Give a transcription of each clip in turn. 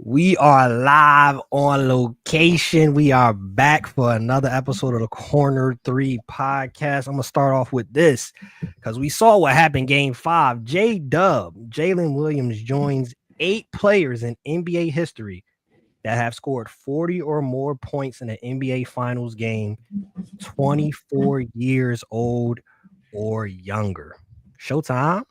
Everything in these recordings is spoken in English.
We are live on location. We are back for another episode of the Corner 3 podcast. I'm going to start off with this because we saw what happened Game 5. J Dub, Jalen Williams joins 8 players in NBA history that have scored 40 or more points in an NBA Finals game, 24 years old or younger. Showtime.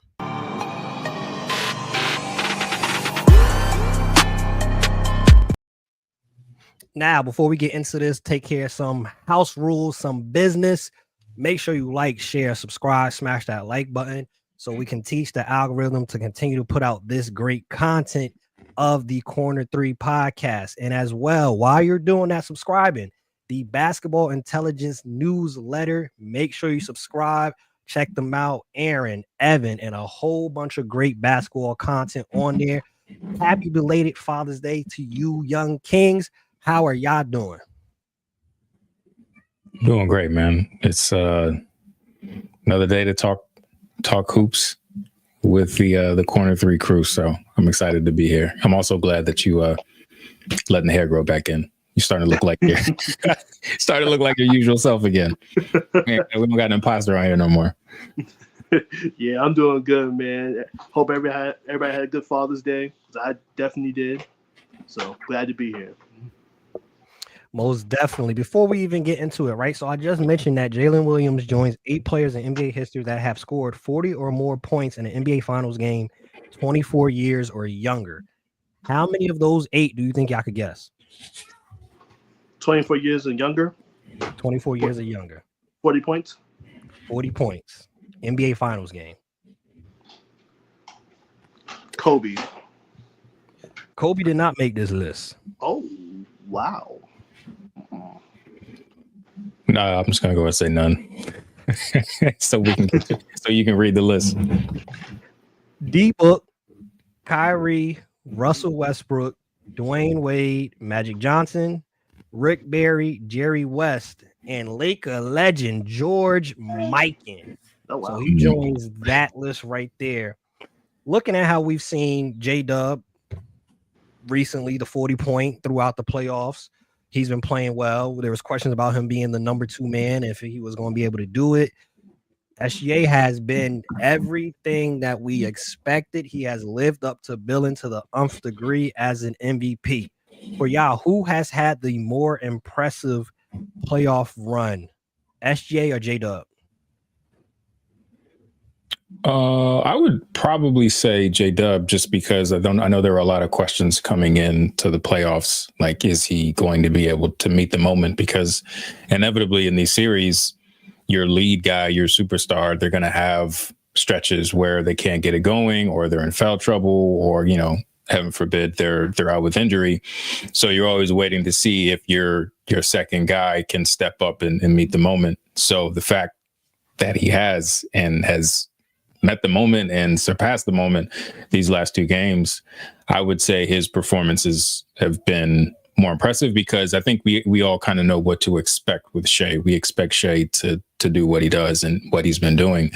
Now, before we get into this, take care of some house rules, some business. Make sure you like, share, subscribe, smash that like button so we can teach the algorithm to continue to put out this great content of the Corner 3 podcast. And as well, while you're doing that, subscribing, the Basketball Intelligence newsletter, make sure you subscribe. Check them out. Aaron, Evan, and a whole bunch of great basketball content on there. Happy belated Father's Day to you, young kings. How are y'all doing? Doing great, man. It's another day to talk hoops with the Corner 3 crew. So I'm excited to be here. I'm also glad that you letting the hair grow back in. You're starting to look like your usual self again. Man, we don't got an imposter on here no more. Yeah, I'm doing good, man. Hope everybody had a good Father's Day. I definitely did. So glad to be here. Most definitely. Before we even get into it, right? So I just mentioned that Jalen Williams joins 8 players in NBA history that have scored 40 or more points in an NBA Finals game, 24 years or younger. How many of those 8 do you think y'all could guess? 24 years and younger? 24 years or younger. 40 points? 40 points. NBA Finals game. Kobe. Kobe did not make this list. Oh, wow. No, I'm just gonna go and say none. so you can read the list. D-Book, Kyrie, Russell Westbrook, Dwayne Wade, Magic Johnson, Rick Barry, Jerry West, and Laker legend George Mikan. Oh, wow. So he joins that list right there. Looking at how we've seen J Dub recently, the 40-point throughout the playoffs. He's been playing well. There was questions about him being the number 2 man, if he was going to be able to do it. SGA has been everything that we expected. He has lived up to billing to the nth degree as an MVP. For y'all, who has had the more impressive playoff run, SGA or J Dub? I would probably say J Dub, just because I know there were a lot of questions coming in to the playoffs. Like, is he going to be able to meet the moment? Because inevitably in these series, your lead guy, your superstar, they're going to have stretches where they can't get it going, or they're in foul trouble, or, heaven forbid, they're out with injury. So you're always waiting to see if your second guy can step up and meet the moment. So the fact that he has met the moment and surpassed the moment these last 2 games, I would say his performances have been more impressive, because I think we all kind of know what to expect with Shea. We expect Shea to do what he does and what he's been doing.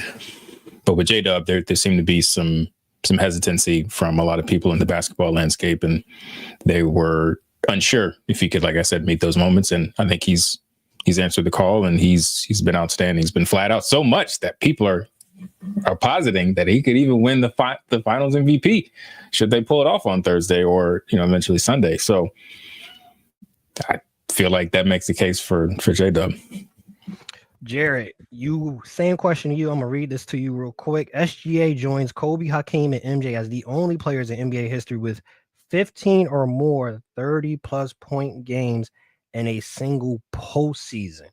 But with J Dub, there seemed to be some hesitancy from a lot of people in the basketball landscape, and they were unsure if he could, like I said, meet those moments. And I think he's answered the call, and he's been outstanding. He's been flat out so much that people are positing that he could even win the Finals MVP should they pull it off on Thursday or eventually Sunday. So I feel like that makes the case for J Dub. Jarrett, same question to you. I'm gonna read this to you real quick. SGA joins Kobe, Hakeem, and MJ as the only players in NBA history with 15 or more 30-plus point games in a single postseason.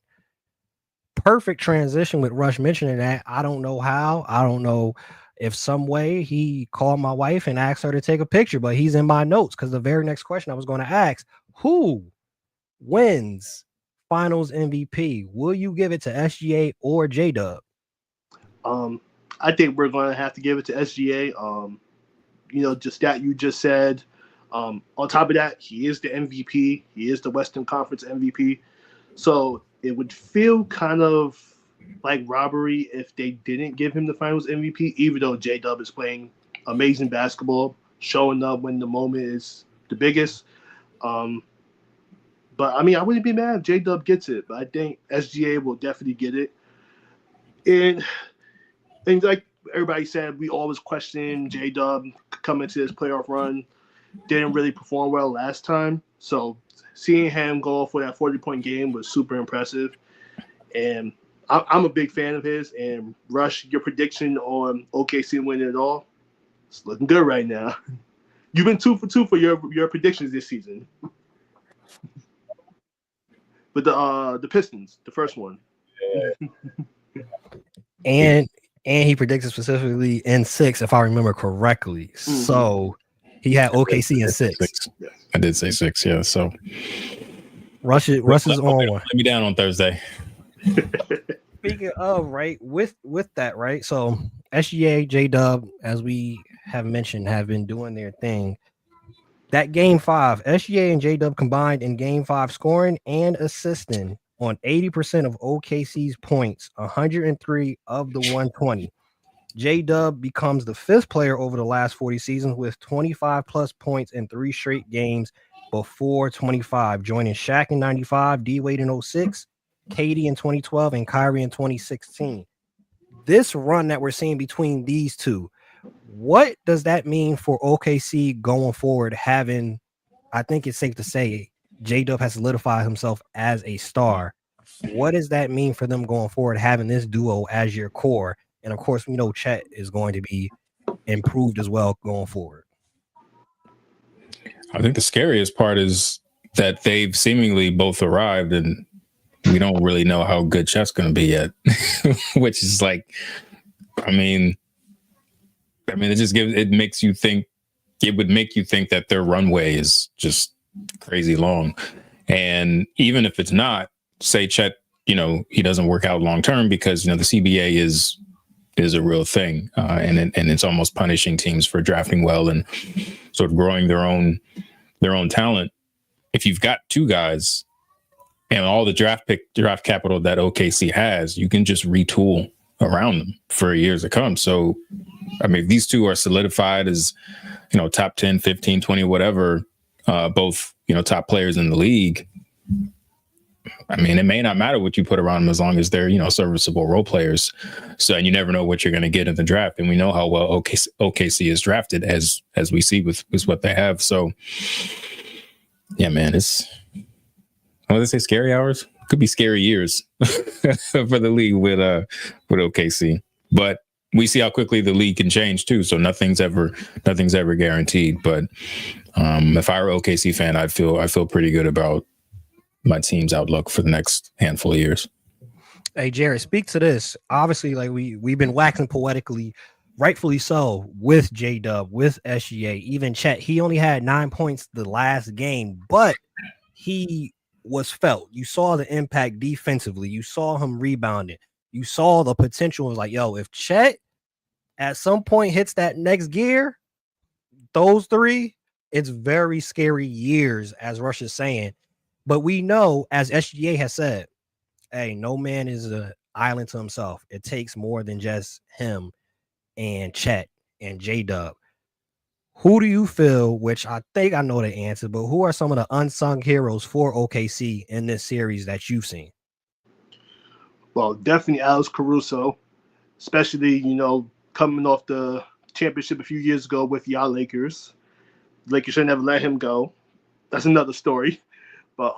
Perfect transition with Russ mentioning that. I don't know how. I don't know if some way he called my wife and asked her to take a picture, but he's in my notes, because the very next question I was going to ask, who wins Finals MVP? Will you give it to SGA or J Dub? I think we're going to have to give it to SGA. Just that you just said. On top of that, he is the MVP. He is the Western Conference MVP. So it would feel kind of like robbery if they didn't give him the Finals MVP, even though J Dub is playing amazing basketball, showing up when the moment is the biggest. But I mean, I wouldn't be mad if J Dub gets it. But I think SGA will definitely get it. And like everybody said, we always question J Dub coming to this playoff run. Didn't really perform well last time. So seeing him go for that 40-point game was super impressive. And I'm a big fan of his. And Rush, your prediction on OKC winning it all, it's looking good right now. You've been 2 for 2 for your predictions this season. But the Pistons, the first one. And he predicted specifically in 6, if I remember correctly. Mm-hmm. So he had OKC in 6. I did say 6, yeah. So Russ is on one. Let me down on Thursday. Speaking of, right, with that, right? So SGA, J Dub, as we have mentioned, have been doing their thing. That game 5, SGA and J Dub combined in game 5, scoring and assisting on 80% of OKC's points, 103 of the 120. J Dub becomes the 5th player over the last 40 seasons with 25 plus points in 3 straight games before 25, joining Shaq in 95, D Wade in 06, KD in 2012, and Kyrie in 2016. This run that we're seeing between these two, what does that mean for OKC going forward? Having, I think it's safe to say, J Dub has solidified himself as a star. What does that mean for them going forward, having this duo as your core? And of course, we know Chet is going to be improved as well going forward. I think the scariest part is that they've seemingly both arrived, and we don't really know how good Chet's going to be yet, which is like, I mean, it makes you think, it would make you think that their runway is just crazy long. And even if it's not, say Chet, he doesn't work out long term because, the CBA is a real thing. And it's almost punishing teams for drafting well and sort of growing their own talent. If you've got 2 guys and all the draft capital that OKC has, you can just retool around them for years to come. So, I mean, if these 2 are solidified as, top 10, 15, 20, whatever, both, top players in the league, I mean, it may not matter what you put around them as long as they're, serviceable role players. So, and you never know what you're going to get in the draft. And we know how well OKC is drafted as we see with what they have. So, yeah, man, they say scary hours? Could be scary years for the league with OKC. But we see how quickly the league can change too. So nothing's ever guaranteed. But if I were an OKC fan, I feel pretty good about my team's outlook for the next handful of years. Hey, Jarrett, speak to this. Obviously, like we've been waxing poetically, rightfully so, with J Dub, with SGA, even Chet. He only had 9 points the last game, but he was felt. You saw the impact defensively. You saw him rebounding. You saw the potential. Like, yo, if Chet at some point hits that next gear, those 3, it's very scary years, as Rush is saying. But we know, as SGA has said, hey, no man is an island to himself. It takes more than just him and Chet and J Dub. Who do you feel, which I think I know the answer, but who are some of the unsung heroes for OKC in this series that you've seen? Well, definitely Alex Caruso, especially, coming off the championship a few years ago with y'all Lakers. Lakers should never let him go. That's another story. But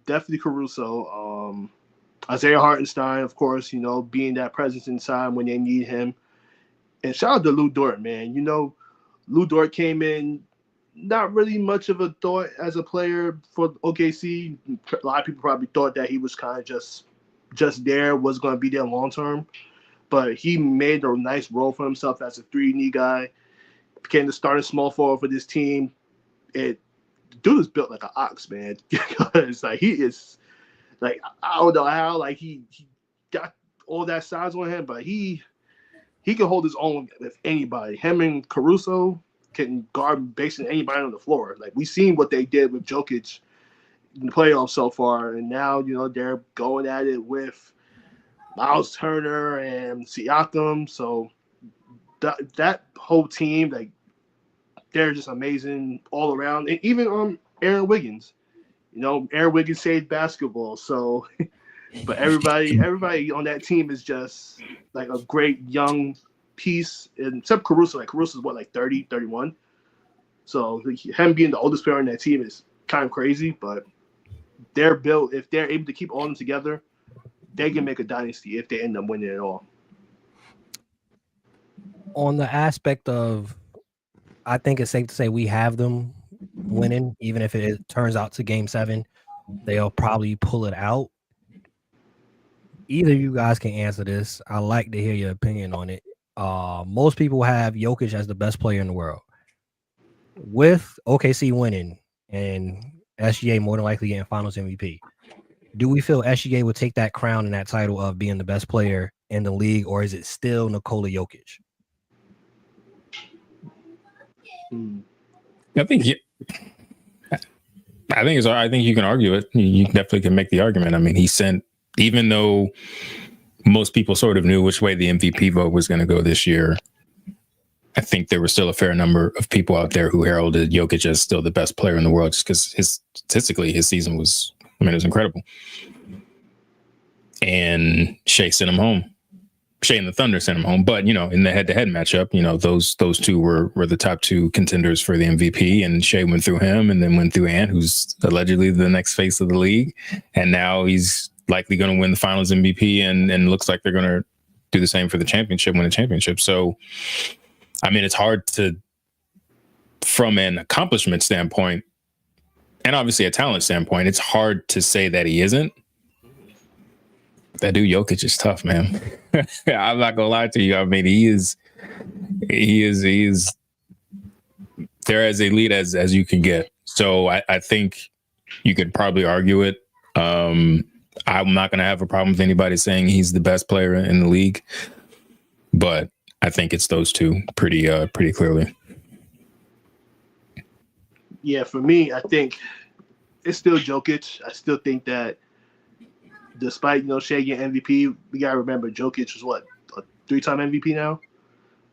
definitely Caruso. Isaiah Hartenstein, of course, being that presence inside when they need him. And shout out to Lou Dort, man. Lou Dort came in not really much of a thought as a player for OKC. A lot of people probably thought that he was kind of just there, was going to be there long term. But he made a nice role for himself as a 3-and-D guy. Became the starting small forward for this team. Dude is built like an ox, man. Because he is I don't know how he got all that size on him, but he can hold his own with anybody. Him and Caruso can guard basically anybody on the floor. Like, we've seen what they did with Jokic in the playoffs so far, and now they're going at it with Miles Turner and Siakam. So that whole team, they're just amazing all around. And even Aaron Wiggins. Aaron Wiggins saved basketball. So, but everybody on that team is just like a great young piece. And except Caruso. Like Caruso's what, 30, 31? So him being the oldest player on that team is kind of crazy. But they're built. If they're able to keep all of them together, they can make a dynasty if they end up winning it all. On the aspect of, I think it's safe to say we have them winning, even if it turns out to game 7, they'll probably pull it out. Either you guys can answer this. I like to hear your opinion on it. Most people have Jokic as the best player in the world. With OKC winning and SGA more than likely getting Finals MVP, do we feel SGA would take that crown and that title of being the best player in the league, or is it still Nikola Jokic? I think you can argue it. You definitely can make the argument. I mean, he sent, even though most people sort of knew which way the MVP vote was going to go this year, I think there were still a fair number of people out there who heralded Jokic as still the best player in the world, just because statistically his season was, it was incredible. And Shea sent him home. Shea and the Thunder sent him home. But, in the head-to-head matchup, those two were the top 2 contenders for the MVP, and Shea went through him and then went through Ant, who's allegedly the next face of the league. And now he's likely going to win the Finals MVP, and looks like they're going to do the same for the championship, win the championship. So, it's hard to, from an accomplishment standpoint, and obviously a talent standpoint, it's hard to say that he isn't. That dude Jokic is tough, man. I'm not gonna lie to you. He is they're as elite as you can get. So I think you could probably argue it. I'm not gonna have a problem with anybody saying he's the best player in the league, but I think it's those two pretty clearly. Yeah, for me, I think it's still Jokic. I still think that despite, Shea getting MVP, we got to remember Jokic was what, a 3-time MVP now?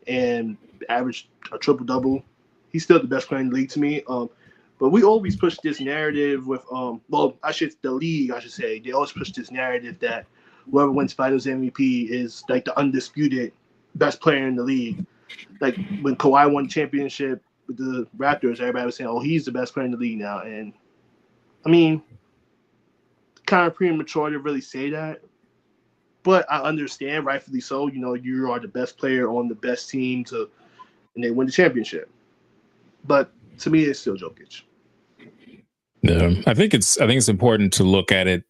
And averaged a triple-double. He's still the best player in the league to me. But we always push this narrative with, the league, I should say. They always push this narrative that whoever wins Finals MVP is like the undisputed best player in the league. Like when Kawhi won the championship with the Raptors, everybody was saying, oh, he's the best player in the league now. And, kind of premature to really say that, but I understand, rightfully so. You are the best player on the best team and they win the championship. But to me, it's still Jokic. Yeah, I think it's important to look at it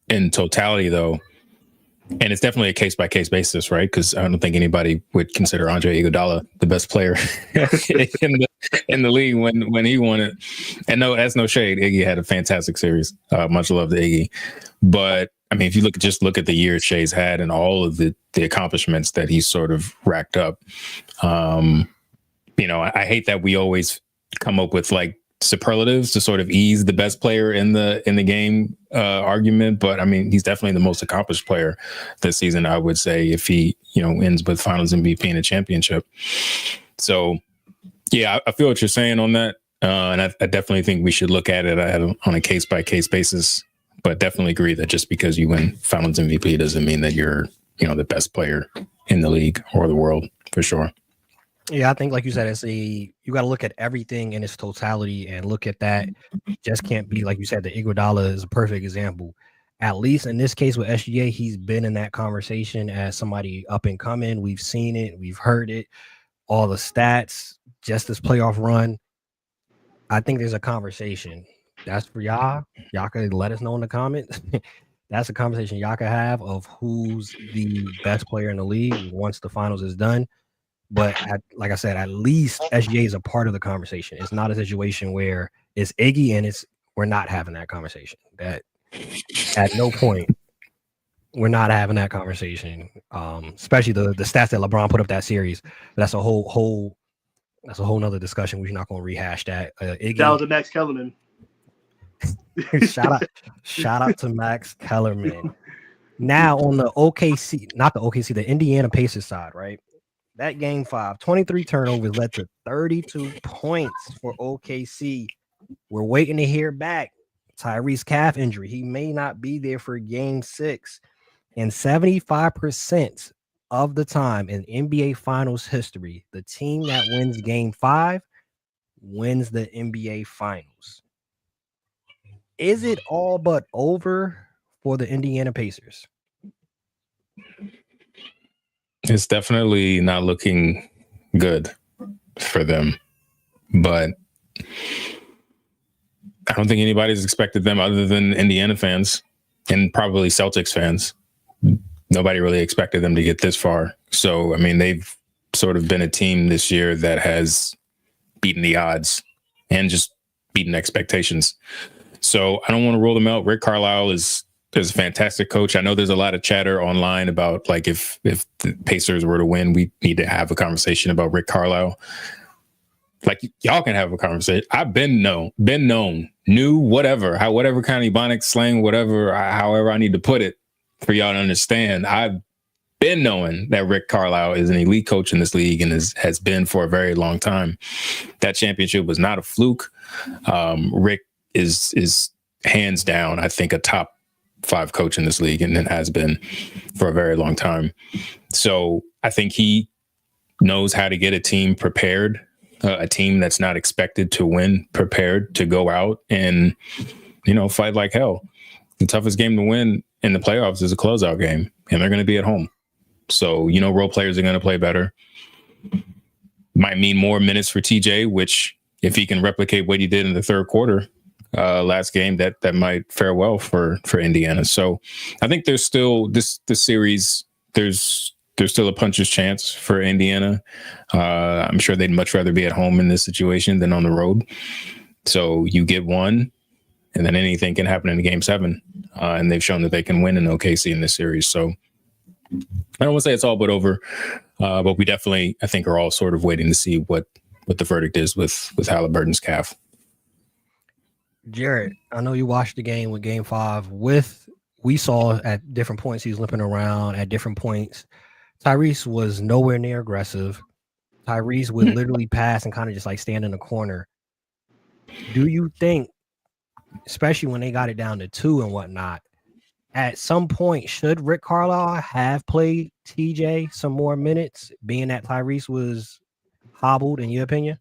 in totality, though, and it's definitely a case by case basis, right? Because I don't think anybody would consider Andre Iguodala the best player in the league when he won it. And no, that's no shade. Iggy had a fantastic series. Much love to Iggy. But if you look at the years Shea's had and all of the accomplishments that he's sort of racked up. I hate that we always come up with like superlatives to sort of ease the best player in the game argument, but he's definitely the most accomplished player this season, I would say, if he ends with Finals MVP and a championship. So yeah, I feel what you're saying on that, and I definitely think we should look at it on a case by case basis, but definitely agree that just because you win Finals MVP doesn't mean that you're the best player in the league or the world, for sure. Yeah, I think, like you said, you got to look at everything in its totality and look at that. Just can't be, like you said, the Iguodala is a perfect example. At least in this case with SGA, he's been in that conversation as somebody up and coming. We've seen it. We've heard it. All the stats, just this playoff run. I think there's a conversation. That's for y'all. Y'all can let us know in the comments. That's a conversation y'all can have of who's the best player in the league once the finals is done. But like I said, at least SGA is a part of the conversation. It's not a situation where it's Iggy and we're not having that conversation. That at no point we're not having that conversation. Especially the stats that LeBron put up that series. But that's a whole nother discussion. We're not going to rehash that. Iggy, that was Max Kellerman. shout out to Max Kellerman. Now on the OKC, not the OKC, the Indiana Pacers side, right? that game 5, 23 turnovers led to 32 points for OKC. We're waiting to hear back. Tyrese calf injury. He may not be there for game 6. And 75% of the time in NBA Finals history, the team that wins game 5 wins the NBA Finals. Is it all but over for the Indiana Pacers? It's definitely not looking good for them, but I don't think anybody's expected them other than Indiana fans and probably Celtics fans. Nobody really expected them to get this far. So, I mean, they've sort of been a team this year that has beaten the odds and just beaten expectations. So I don't want to rule them out. Rick Carlisle is a fantastic coach. I know there's a lot of chatter online about like if the Pacers were to win, we need to have a conversation about Rick Carlisle. Like y'all can have a conversation. I've been known, knew whatever kind of Ebonics slang, whatever, however I need to put it for y'all to understand. I've been knowing that Rick Carlisle is an elite coach in this league and has been for a very long time. That championship was not a fluke. Rick is hands down, I think, a top 5 coach in this league and has been for a very long time. So I think he knows how to get a team prepared, a team that's not expected to win, prepared to go out and, fight like hell. The toughest game to win in the playoffs is a closeout game, and they're going to be at home. So, role players are going to play better. Might mean more minutes for TJ, which if he can replicate what he did in the third quarter last game, that might fare well for Indiana. So I think there's still this series, there's still a puncher's chance for Indiana. I'm sure they'd much rather be at home in this situation than on the road. So you get one, and then anything can happen in game 7. And they've shown that they can win in OKC in this series. So I don't want to say it's all but over, but we definitely, I think, are all sort of waiting to see what the verdict is with Halliburton's calf. Jarrett, I know you watched the game with game 5. We saw at different points he was limping around at different points. Tyrese was nowhere near aggressive. Tyrese would literally pass and kind of just like stand in the corner. Do you think, especially when they got it down to 2 and whatnot, at some point should Rick Carlisle have played TJ some more minutes, being that Tyrese was hobbled, in your opinion?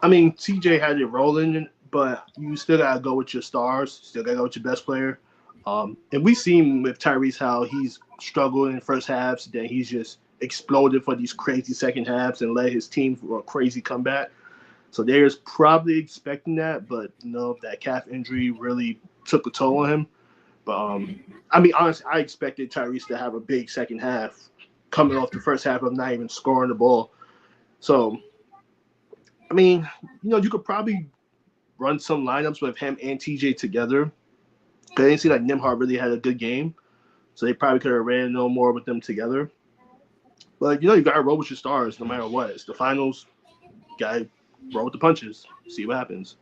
I mean, TJ had it rolling, but you still gotta go with your stars. Still gotta go with your best player. And we've seen with Tyrese how he's struggled in the first halves, then he's just exploded for these crazy second halves and led his team for a crazy comeback. So there's probably expecting that, but that calf injury really took a toll on him. But I mean, honestly, I expected Tyrese to have a big second half coming off the first half of not even scoring the ball. So, I mean, you could probably run some lineups with him and TJ together. Because I didn't see like Nembhard really had a good game. So they probably could have ran no more with them together. But, you got to roll with your stars no matter what. It's the finals. Got to roll with the punches. See what happens.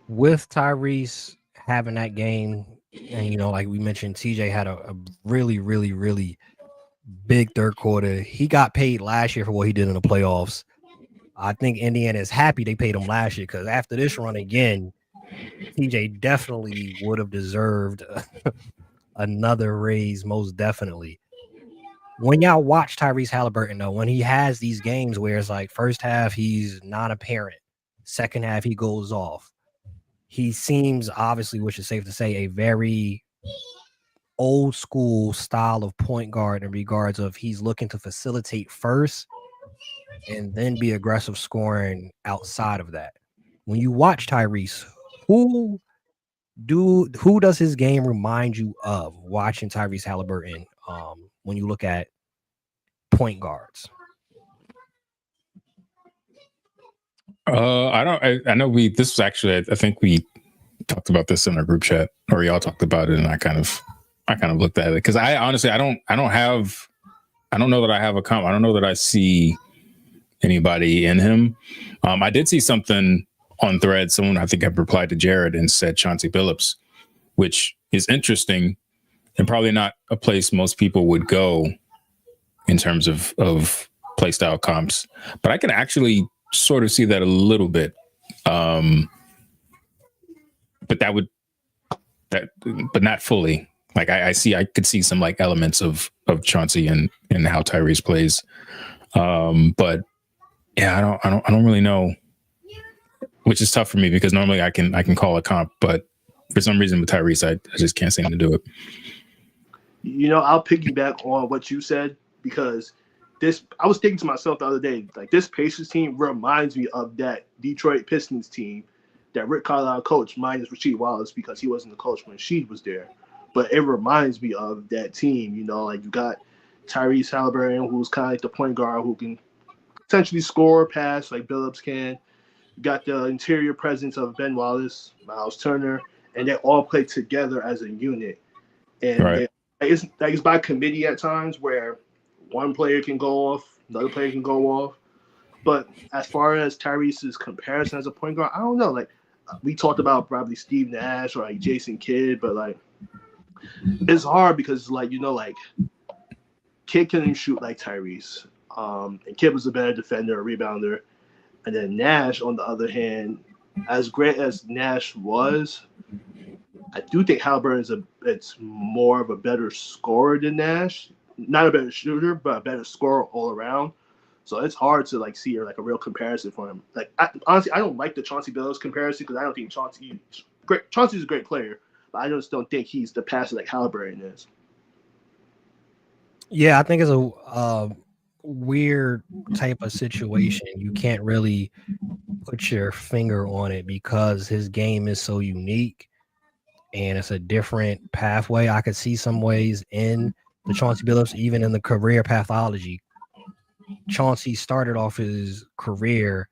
With Tyrese having that game, and, like we mentioned, TJ had a really, really, really big third quarter. He got paid last year for what he did in the playoffs. I think Indiana is happy they paid him last year because after this run again, TJ definitely would have deserved another raise, most definitely. When y'all watch Tyrese Halliburton, though, when he has these games where it's like first half he's non-apparent, second half he goes off, he seems, obviously, which is safe to say, a very old school style of point guard in regards of he's looking to facilitate first and then be aggressive scoring outside of that. When you watch Tyrese, who does his game remind you of watching Tyrese Halliburton when you look at point guards? I know this was actually, I think we talked about this in our group chat, or y'all talked about it, and I kind of looked at it because I honestly I don't know that I have a comp. I don't know that I see anybody in him. I did see something on Thread. Someone, I think, had replied to Jarrett and said Chauncey Billups, which is interesting and probably not a place most people would go in terms of play style comps. But I can actually sort of see that a little bit. But but not fully. Like I could see some like elements of Chauncey and how Tyrese plays. But yeah, I don't really know, which is tough for me because normally I can call a comp, but for some reason with Tyrese, I just can't seem to do it. I'll piggyback on what you said because I was thinking to myself the other day, like this Pacers team reminds me of that Detroit Pistons team that Rick Carlisle coached, minus Rasheed Wallace because he wasn't the coach when Sheed was there. But it reminds me of that team, like you got Tyrese Halliburton, who's kind of like the point guard who can essentially score, pass like Billups can. You got the interior presence of Ben Wallace, Miles Turner, and they all play together as a unit. And it's by committee at times where one player can go off, another player can go off. But as far as Tyrese's comparison as a point guard, I don't know. Like we talked about probably Steve Nash or like Jason Kidd, but like it's hard because like Kidd couldn't shoot like Tyrese. And Kidd was a better defender, a rebounder. And then Nash, on the other hand, as great as Nash was, I do think Halliburton it's more of a better scorer than Nash. Not a better shooter, but a better scorer all around. So it's hard to like see like a real comparison for him. Like honestly, I don't like the Chauncey Billups comparison because I don't think Chauncey's a great player, but I just don't think he's the passer like Halliburton is. Yeah, I think it's a weird type of situation. You can't really put your finger on it because his game is so unique and it's a different pathway. I could see some ways in the Chauncey Billups, even in the career pathology. Chauncey started off his career.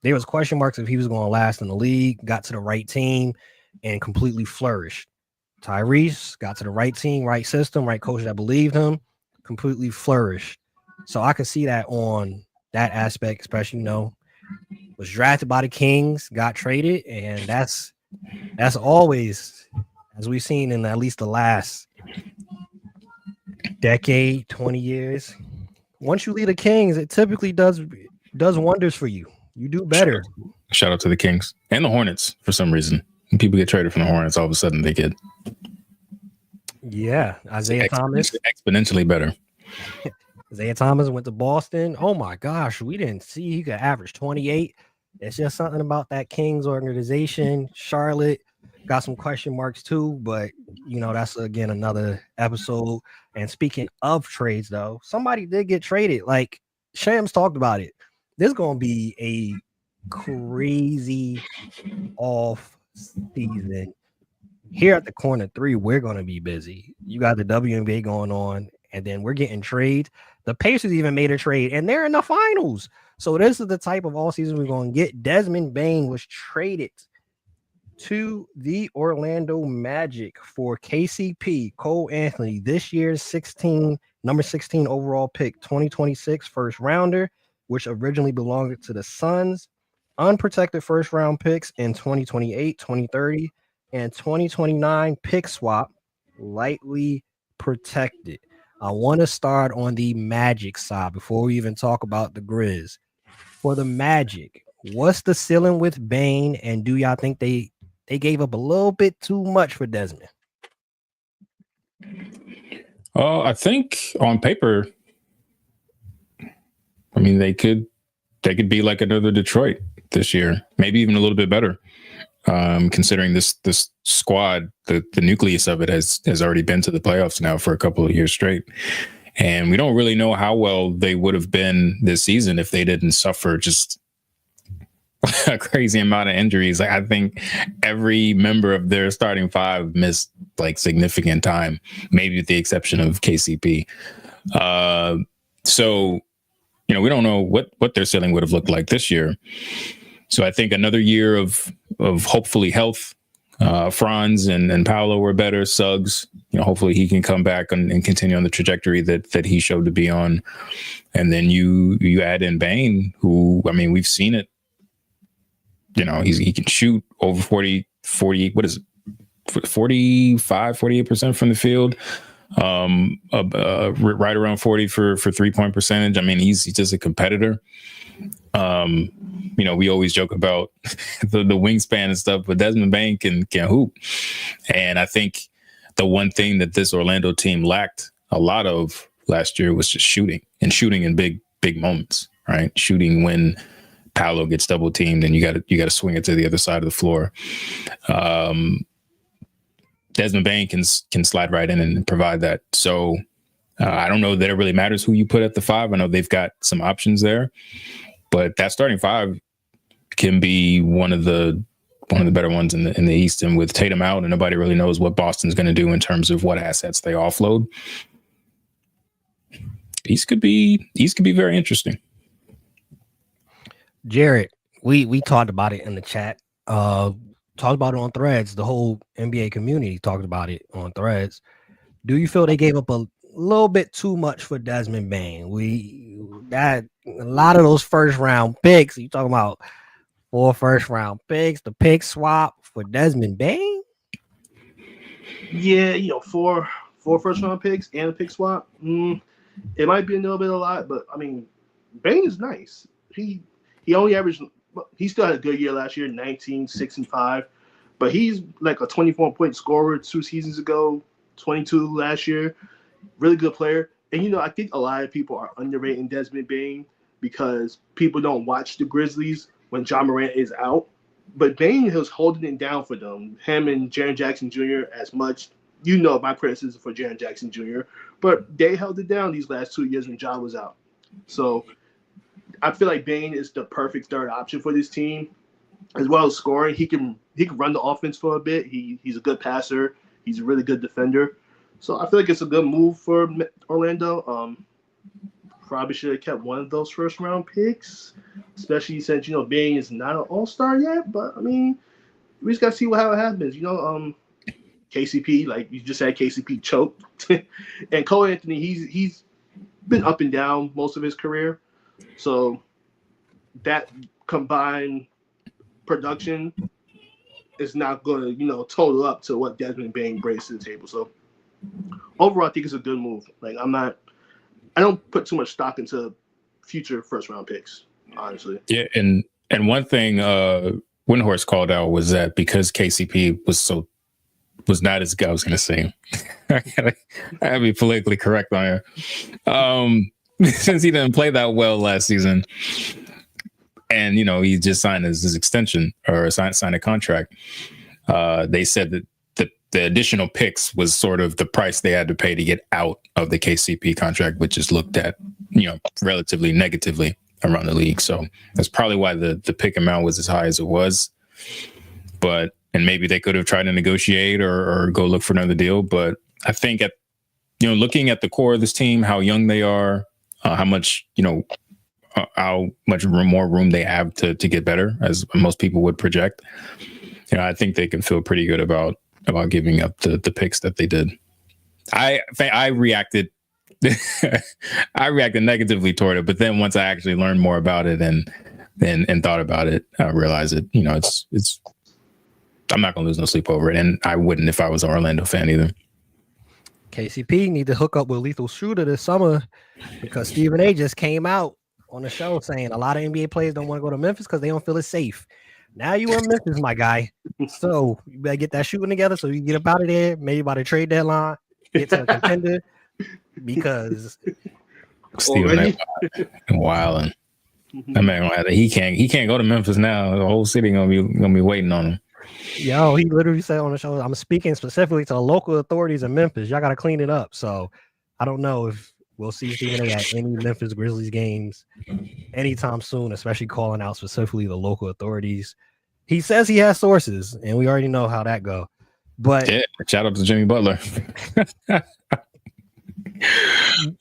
There was question marks if he was going to last in the league, got to the right team, and completely flourished. Tyrese got to the right team, right system, right coach that believed him, completely flourished. So I could see that on that aspect, especially, was drafted by the Kings, got traded, and that's always, as we've seen in at least the last decade, 20 years. Once you leave the Kings, it typically does wonders for you. You do better. Shout out to the Kings and the Hornets for some reason. When people get traded from the Hornets, all of a sudden they get Isaiah Thomas exponentially better. Isaiah Thomas went to Boston. Oh my gosh, we didn't see he could average 28. It's just something about that Kings organization. Charlotte got some question marks too, but that's again another episode. And speaking of trades, though, somebody did get traded. Like Shams talked about it. There's gonna be a crazy off season. Here at the corner 3, we're gonna be busy. You got the WNBA going on, and then we're getting trades. The Pacers even made a trade, and they're in the finals. So this is the type of all season we're going to get. Desmond Bane was traded to the Orlando Magic for KCP, Cole Anthony, this year's number 16 overall pick, 2026 first rounder, which originally belonged to the Suns, unprotected first round picks in 2028, 2030, and 2029 pick swap, lightly protected. I want to start on the Magic side before we even talk about the Grizz. For the Magic, what's the ceiling with Bane, and do y'all think they gave up a little bit too much for Desmond? I think on paper, I mean, they could be like another Detroit this year, maybe even a little bit better. Considering this squad, the nucleus of it has already been to the playoffs now for a couple of years straight. And we don't really know how well they would have been this season if they didn't suffer just a crazy amount of injuries. Like, I think every member of their starting 5 missed like significant time, maybe with the exception of KCP. So, we don't know what their ceiling would have looked like this year. So I think another year of hopefully health. Franz and Paolo were better. Suggs, hopefully he can come back and continue on the trajectory that he showed to be on. And then you add in Bane, who, I mean, we've seen it. He can shoot over 40, what is it? 48% from the field. Right around 40 for 3-point percentage. I mean, he's just a competitor. We always joke about the wingspan and stuff, but Desmond Bane can hoop. And I think the one thing that this Orlando team lacked a lot of last year was just shooting in big moments, right? Shooting when Paolo gets double teamed and you got to swing it to the other side of the floor. Desmond Bane can slide right in and provide that. So I don't know that it really matters who you put at the 5. I know they've got some options there, but that starting 5 can be one of the better ones in the East. And with Tatum out and nobody really knows what Boston's going to do in terms of what assets they offload, these could be very interesting. Jarrett, we talked about it in the chat. Talked about it on Threads. The whole NBA community talked about it on Threads. Do you feel they gave up a little bit too much for Desmond Bane? A lot of those first round picks. You talking about 4 first round picks, the pick swap for Desmond Bane? Yeah, 4 first round picks and a pick swap. It might be a little bit a lot, but I mean, Bane is nice. He only averaged. He still had a good year last year, 19, 6, and 5. But he's like a 24-point scorer 2 seasons ago, 22 last year. Really good player. And, I think a lot of people are underrating Desmond Bane because people don't watch the Grizzlies when Ja Morant is out. But Bane was holding it down for them, him and Jaren Jackson Jr. as much. My criticism for Jaren Jackson Jr. But they held it down these last 2 years when Ja was out. So I feel like Bane is the perfect third option for this team, as well as scoring. He can run the offense for a bit. He's a good passer. He's a really good defender. So I feel like it's a good move for Orlando. Probably should have kept one of those first round picks, especially since Bane is not an all-star yet. But I mean, we just gotta see how it happens. KCP, like you just said, KCP choked, and Cole Anthony. He's been up and down most of his career. So that combined production is not going to, total up to what Desmond Bane brings to the table. So overall, I think it's a good move. Like I don't put too much stock into future first round picks, honestly. Yeah, and one thing Windhorst called out was that because KCP was not as good, I was going to say, I gotta be politically correct on here. Since he didn't play that well last season, and he just signed his extension or signed a contract, they said that the additional picks was sort of the price they had to pay to get out of the KCP contract, which is looked at relatively negatively around the league. So that's probably why the pick amount was as high as it was. And maybe they could have tried to negotiate or go look for another deal. But I think looking at the core of this team, how young they are, how much more room they have to get better, as most people would project. I think they can feel pretty good about giving up the picks that they did. I reacted negatively toward it, but then once I actually learned more about it and thought about it, I realized it. It's I'm not gonna lose no sleep over it, and I wouldn't if I was an Orlando fan either. KCP need to hook up with Lethal Shooter this summer because Stephen A just came out on the show saying a lot of NBA players don't want to go to Memphis because they don't feel it's safe. Now you in Memphis, my guy. So you better get that shooting together so you can get up out of there, maybe by the trade deadline, get to a contender because Stephen A wilding. That man, he can't go to Memphis now. The whole city gonna be waiting on him. Yo, he literally said on the show, I'm speaking specifically to the local authorities in Memphis. Y'all got to clean it up. So I don't know if we'll see Stephen A at any Memphis Grizzlies games anytime soon, especially calling out specifically the local authorities. He says he has sources, and we already know how that go. But yeah, shout out to Jimmy Butler.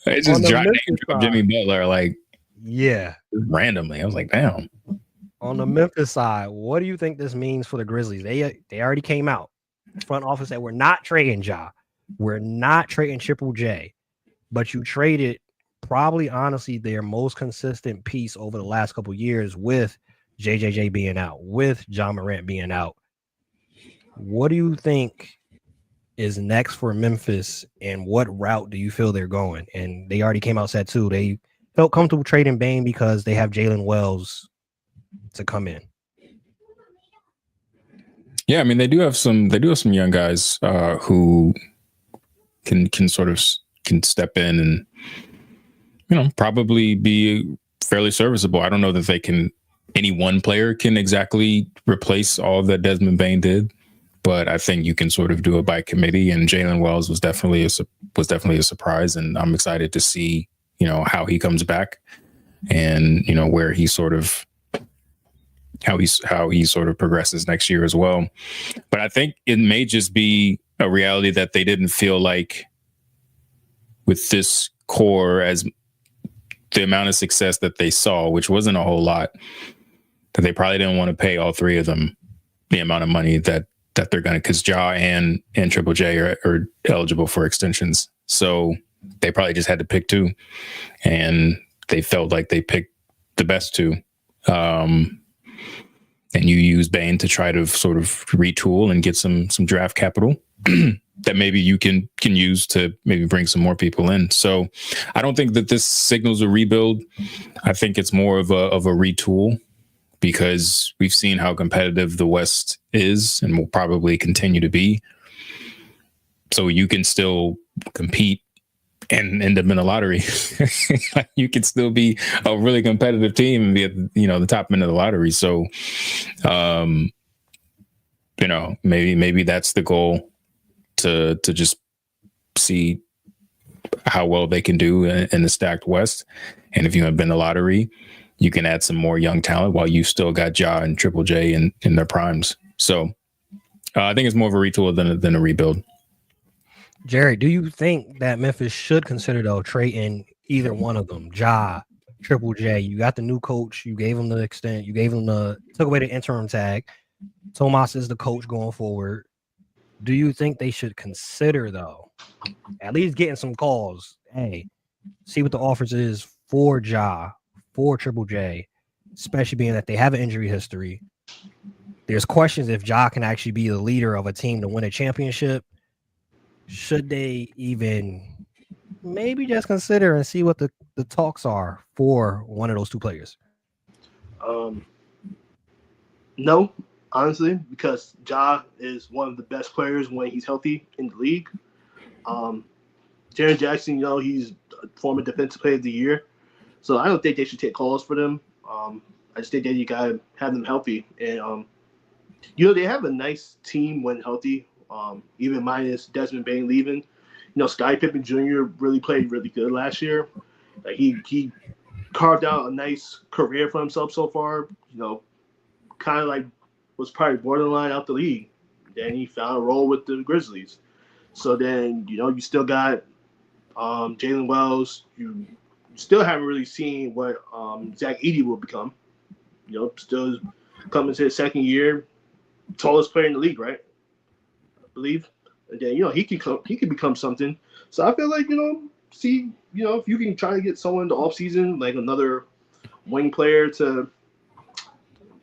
It's just dropped Jimmy Butler randomly. I was like, damn. On the Memphis side, what do you think this means for the Grizzlies? They already came out. Front office said we're not trading Ja. We're not trading Triple J. But you traded probably, honestly, their most consistent piece over the last couple of years with JJJ being out, with Ja Morant being out. what do you think is next for Memphis, and what route do you feel they're going? And they already came out said too they felt comfortable trading Bane because they have Jalen Wells to come in. Yeah, I mean they do have some young guys who can sort of can step in and, you know, probably be fairly serviceable. I don't know that any one player can exactly replace all that Desmond Bane did, but I think you can sort of do it by committee. And Jalen Wells was definitely a surprise, and I'm excited to see, you know, how he comes back and, you know, where he sort of how he sort of progresses next year as well. But I think it may just be a reality that they didn't feel like with this core, as the amount of success that they saw, which wasn't a whole lot, that they probably didn't want to pay all three of them the amount of money that they're going to, because Ja and Triple J are eligible for extensions. So they probably just had to pick two, and they felt like they picked the best two. And you use Bane to try to sort of retool and get some draft capital that maybe you can use to maybe bring some more people in. So I don't think that this signals a rebuild. I think it's more of a retool, because we've seen how competitive the West is and will probably continue to be. So you can still compete and end up in the lottery. You could still be a really competitive team and be at, you know, the top end of the lottery. So, you know, maybe that's the goal, to just see how well they can do in the stacked West. And if you have been the lottery, you can add some more young talent while you still got Ja and Triple J in their primes. So I think it's more of a retool than a rebuild. Jarrett, do you think that Memphis should consider though trading either one of them, Ja, Triple J? You got the new coach. You gave him the extent. You gave him took away the interim tag. Tomas is the coach going forward. Do you think they should consider though, at least getting some calls? Hey, see what the offers is for Ja, for Triple J, especially being that they have an injury history. There's questions if Ja can actually be the leader of a team to win a championship. Should they even maybe just consider and see what the talks are for one of those two players? No, honestly, because Ja is one of the best players when he's healthy in the league. Jaren Jackson, you know, he's a former defensive player of the year. So I don't think they should take calls for them. I just think that you got to have them healthy. And, you know, they have a nice team when healthy, even minus Desmond Bane leaving. You know, Scottie Pippen Jr. really played really good last year. He carved out a nice career for himself so far. You know, kind of like was probably borderline out the league. Then he found a role with the Grizzlies. So then, you know, you still got Jalen Wells. You still haven't really seen what Zach Edey will become. You know, still coming to his second year, tallest player in the league, right? I believe. And then, you know, he can become something. So I feel like, you know, see, you know, if you can try to get someone in the offseason, like another wing player to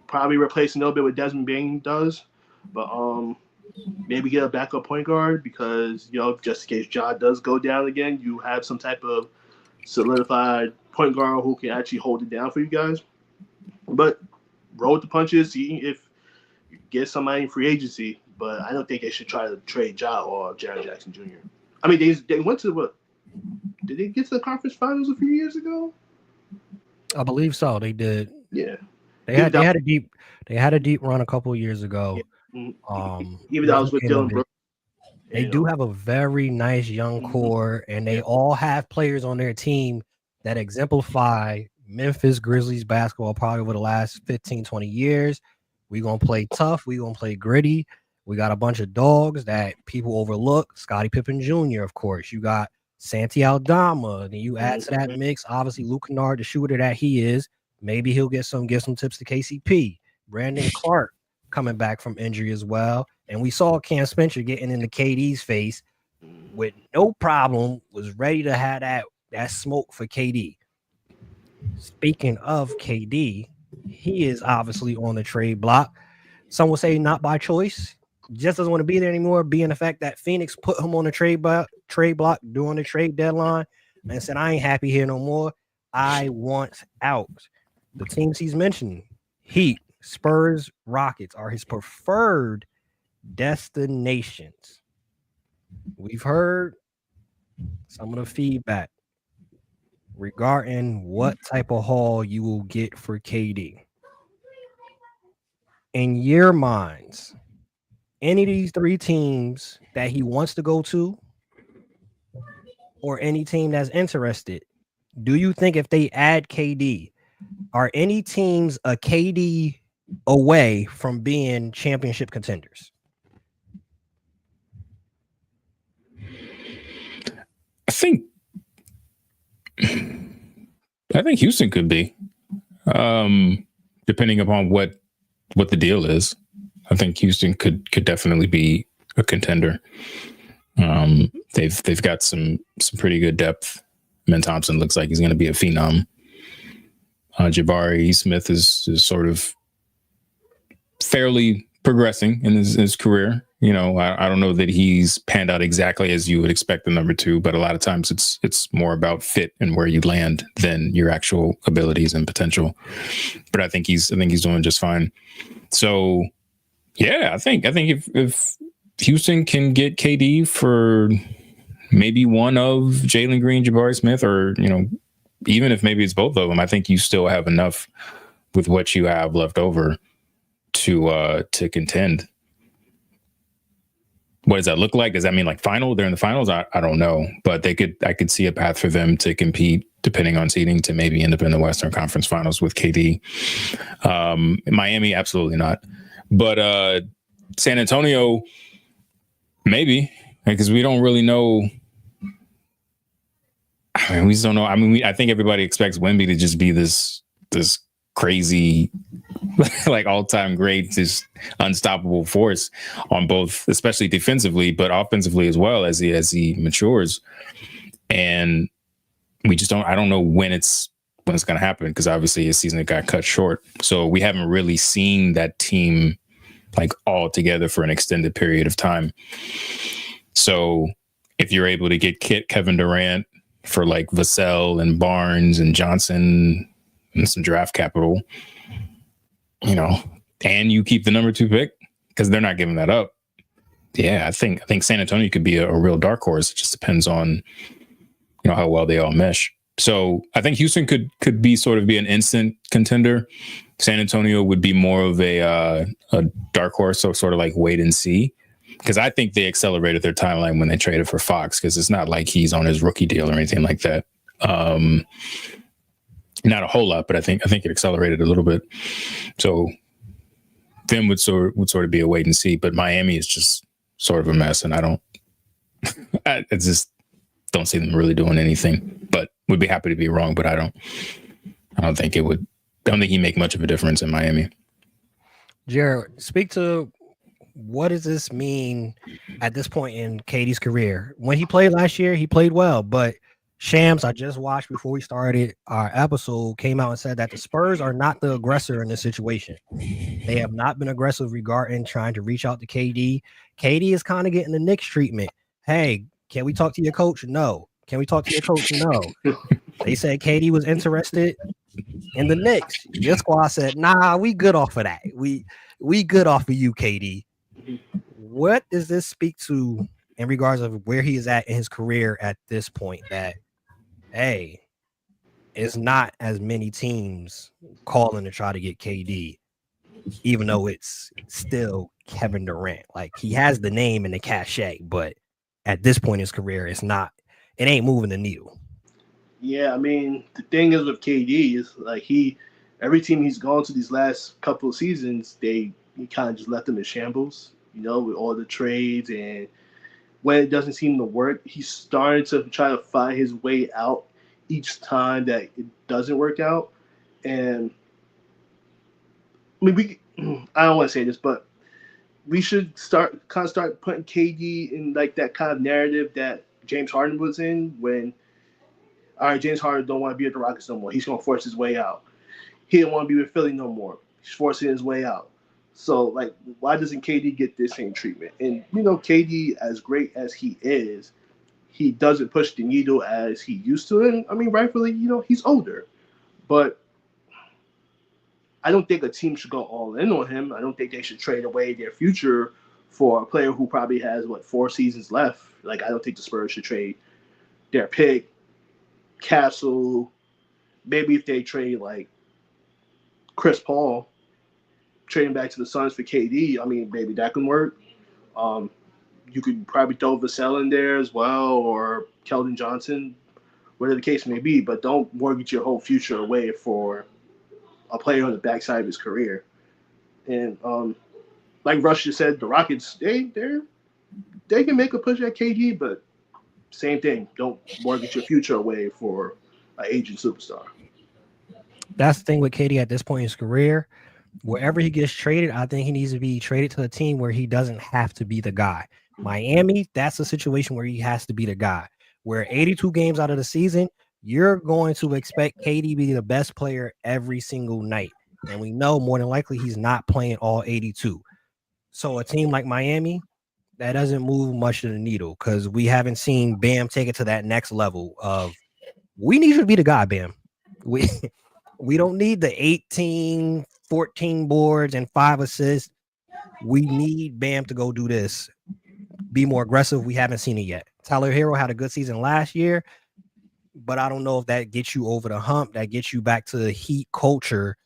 probably replace a little bit what Desmond Bane does. But maybe get a backup point guard because, you know, just in case Ja does go down again, you have some type of solidified point guard who can actually hold it down for you guys. But roll with the punches, see if you get somebody in free agency. But I don't think they should try to trade Ja or Jarrett Jackson Jr. I mean, they went to what? Did they get to the conference finals a few years ago? I believe so. They did. Yeah. They had a deep run a couple of years ago. Yeah. Even though I was with Dylan Brooks. They do have a very nice young core, and they all have players on their team that exemplify Memphis Grizzlies basketball probably over the last 15, 20 years. We're going to play tough. We're going to play gritty. We got a bunch of dogs that people overlook. Scottie Pippen Jr., of course. You got Santi Aldama. Then you add to that mix, obviously, Luke Kennard, the shooter that he is. Maybe he'll give some tips to KCP. Brandon Clark coming back from injury as well. And we saw Cam Spencer getting into KD's face with no problem, was ready to have that smoke for KD. Speaking of KD, he is obviously on the trade block. Some will say not by choice. just doesn't want to be there anymore, being the fact that Phoenix put him on the trade block during the trade deadline and said, I ain't happy here no more. I want out. The teams he's mentioned, Heat, Spurs, Rockets, are his preferred destinations. We've heard some of the feedback regarding what type of haul you will get for KD. In your minds, any of these three teams that he wants to go to, or any team that's interested, do you think if they add KD, are any teams a KD away from being championship contenders? I think Houston could be, depending upon what the deal is. I think Houston could definitely be a contender. They've got some pretty good depth. Ben Thompson looks like he's going to be a phenom. Jabari Smith is sort of fairly progressing in his career. You know, I don't know that he's panned out exactly as you would expect the number two, but a lot of times it's more about fit and where you land than your actual abilities and potential. But I think he's doing just fine. So yeah, I think if Houston can get KD for maybe one of Jalen Green, Jabari Smith, or, you know, even if maybe it's both of them, I think you still have enough with what you have left over to contend. What does that look like? Does that mean like final? They're in the finals? I don't know, but I could see a path for them to compete, depending on seeding, to maybe end up in the Western Conference Finals with KD. Miami, absolutely not. But San Antonio, maybe, because we don't really know. I mean, we just don't know. I mean, I think everybody expects Wemby to just be this crazy, like all-time great, just unstoppable force on both, especially defensively, but offensively as well, as he matures. And we just don't. I don't know when it's going to happen, because obviously his season got cut short, so we haven't really seen that team like all together for an extended period of time. So if you're able to get Kevin Durant for like Vassell and Barnes and Johnson and some draft capital, you know, and you keep the number two pick, because they're not giving that up. Yeah, I think San Antonio could be a real dark horse. It just depends on, you know, how well they all mesh. So I think Houston could be sort of be an instant contender. San Antonio would be more of a dark horse, so sort of like wait and see. Because I think they accelerated their timeline when they traded for Fox, because it's not like he's on his rookie deal or anything like that. Not a whole lot, but I think it accelerated a little bit. So them would sort of be a wait and see. But Miami is just sort of a mess, and I just don't see them really doing anything. But would be happy to be wrong. But I don't think it would. I don't think he'd make much of a difference in Miami. Jarrett, speak to, what does this mean at this point in KD's career? When he played last year, he played well, but Shams, I just watched before we started our episode, came out and said that the Spurs are not the aggressor in this situation. They have not been aggressive regarding trying to reach out to KD. KD is kind of getting the Knicks treatment. Hey, can we talk to your coach? No. Can we talk to your coach? No. They said KD was interested in the Knicks. Your squad said, nah, we good off of that. We good off of you, KD. What does this speak to in regards of where he is at in his career at this point, that, hey, it's not as many teams calling to try to get KD, even though it's still Kevin Durant? Like, he has the name and the cachet, but at this point in his career, it ain't moving the needle. Yeah, I mean, the thing is with KD is like every team he's gone to these last couple of seasons, he kind of just left them in shambles, you know, with all the trades. And when it doesn't seem to work, he's starting to try to find his way out each time that it doesn't work out. And I mean, I don't want to say this, but we should start putting KD in like that kind of narrative that James Harden was in when, all right, James Harden don't want to be at the Rockets no more. He's going to force his way out. He didn't want to be with Philly no more. He's forcing his way out. So, like, why doesn't KD get this same treatment? And, you know, KD, as great as he is, he doesn't push the needle as he used to. And, I mean, rightfully, you know, he's older. But I don't think a team should go all in on him. I don't think they should trade away their future for a player who probably has, 4 seasons left. Like, I don't think the Spurs should trade their pick, Castle. Maybe if they trade, like, Chris Paul, trading back to the Suns for KD, I mean, maybe that can work. You could probably throw Vassell in there as well, or Keldon Johnson, whatever the case may be, but don't mortgage your whole future away for a player on the backside of his career. And like Russ just said, the Rockets, they can make a push at KD, but same thing. Don't mortgage your future away for an aging superstar. That's the thing with KD at this point in his career. Wherever he gets traded, I think he needs to be traded to a team where he doesn't have to be the guy. Miami, that's a situation where he has to be the guy. Where 82 games out of the season, you're going to expect KD to be the best player every single night. And we know more than likely he's not playing all 82. So a team like Miami, that doesn't move much of the needle because we haven't seen Bam take it to that next level of we need you to be the guy, Bam. We don't need the 18, 14 boards and 5 assists. We need Bam to go do this. Be more aggressive. We haven't seen it yet. Tyler Hero had a good season last year, but I don't know if that gets you over the hump, that gets you back to the Heat culture,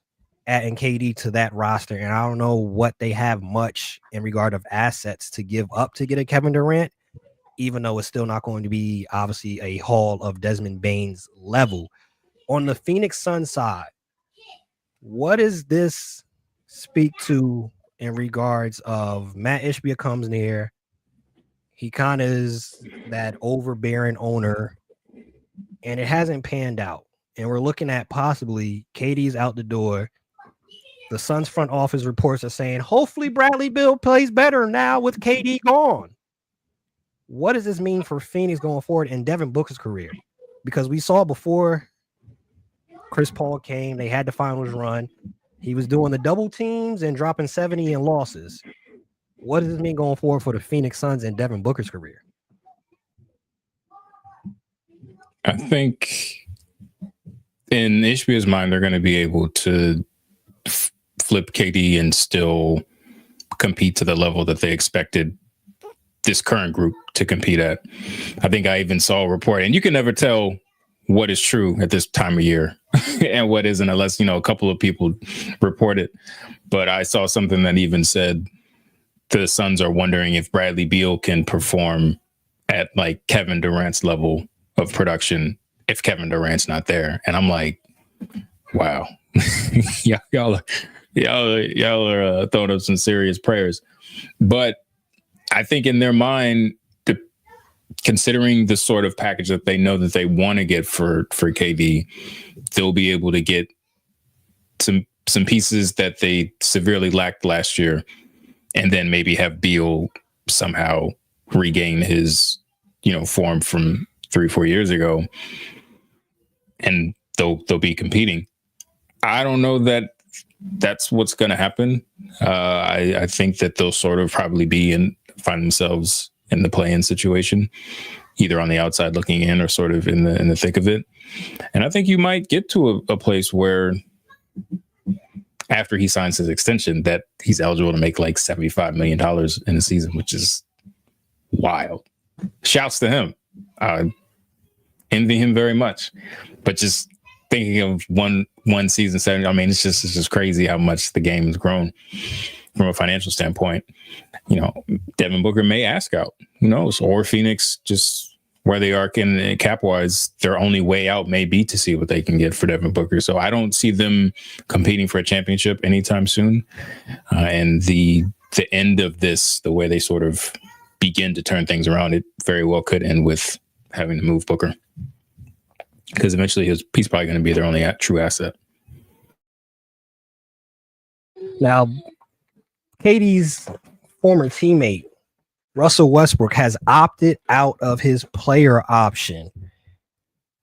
adding KD to that roster. And I don't know what they have much in regard of assets to give up to get a Kevin Durant, even though it's still not going to be obviously a haul of Desmond Bane's level. On the Phoenix Suns side, what does this speak to in regards of Matt Ishbia comes near? He kind of is that overbearing owner, and it hasn't panned out. And we're looking at possibly KD's out the door. The Suns front office reports are saying, hopefully Bradley Beal plays better now with KD gone. What does this mean for Phoenix going forward in Devin Booker's career? Because we saw before Chris Paul came, they had the finals run. He was doing the double teams and dropping 70 in losses. What does this mean going forward for the Phoenix Suns and Devin Booker's career? I think in Ishbia's mind, they're going to be able to flip KD and still compete to the level that they expected this current group to compete at. I think I even saw a report, and you can never tell what is true at this time of year and what isn't, unless, a couple of people report it. But I saw something that even said the Suns are wondering if Bradley Beal can perform at like Kevin Durant's level of production if Kevin Durant's not there. And I'm like, wow, y'all are throwing up some serious prayers. But I think in their mind, considering the sort of package that they know that they want to get for KD, they'll be able to get some pieces that they severely lacked last year, and then maybe have Beal somehow regain his, form from 3-4 years ago, and they'll be competing. I don't know that that's what's going to happen. I think that they'll sort of probably find themselves in the play-in situation, either on the outside looking in or sort of in the thick of it. And I think you might get to a place where after he signs his extension that he's eligible to make like $75 million in a season, which is wild. Shouts to him. Envy him very much. But just thinking of one season, 70, I mean, it's just crazy how much the game has grown from a financial standpoint. Devin Booker may ask out, who knows? Or Phoenix, just where they are in cap wise, their only way out may be to see what they can get for Devin Booker. So I don't see them competing for a championship anytime soon. And the end of this, the way they sort of begin to turn things around, it very well could end with having to move Booker, because eventually he's probably going to be their only true asset. Now, KD's former teammate, Russell Westbrook, has opted out of his player option.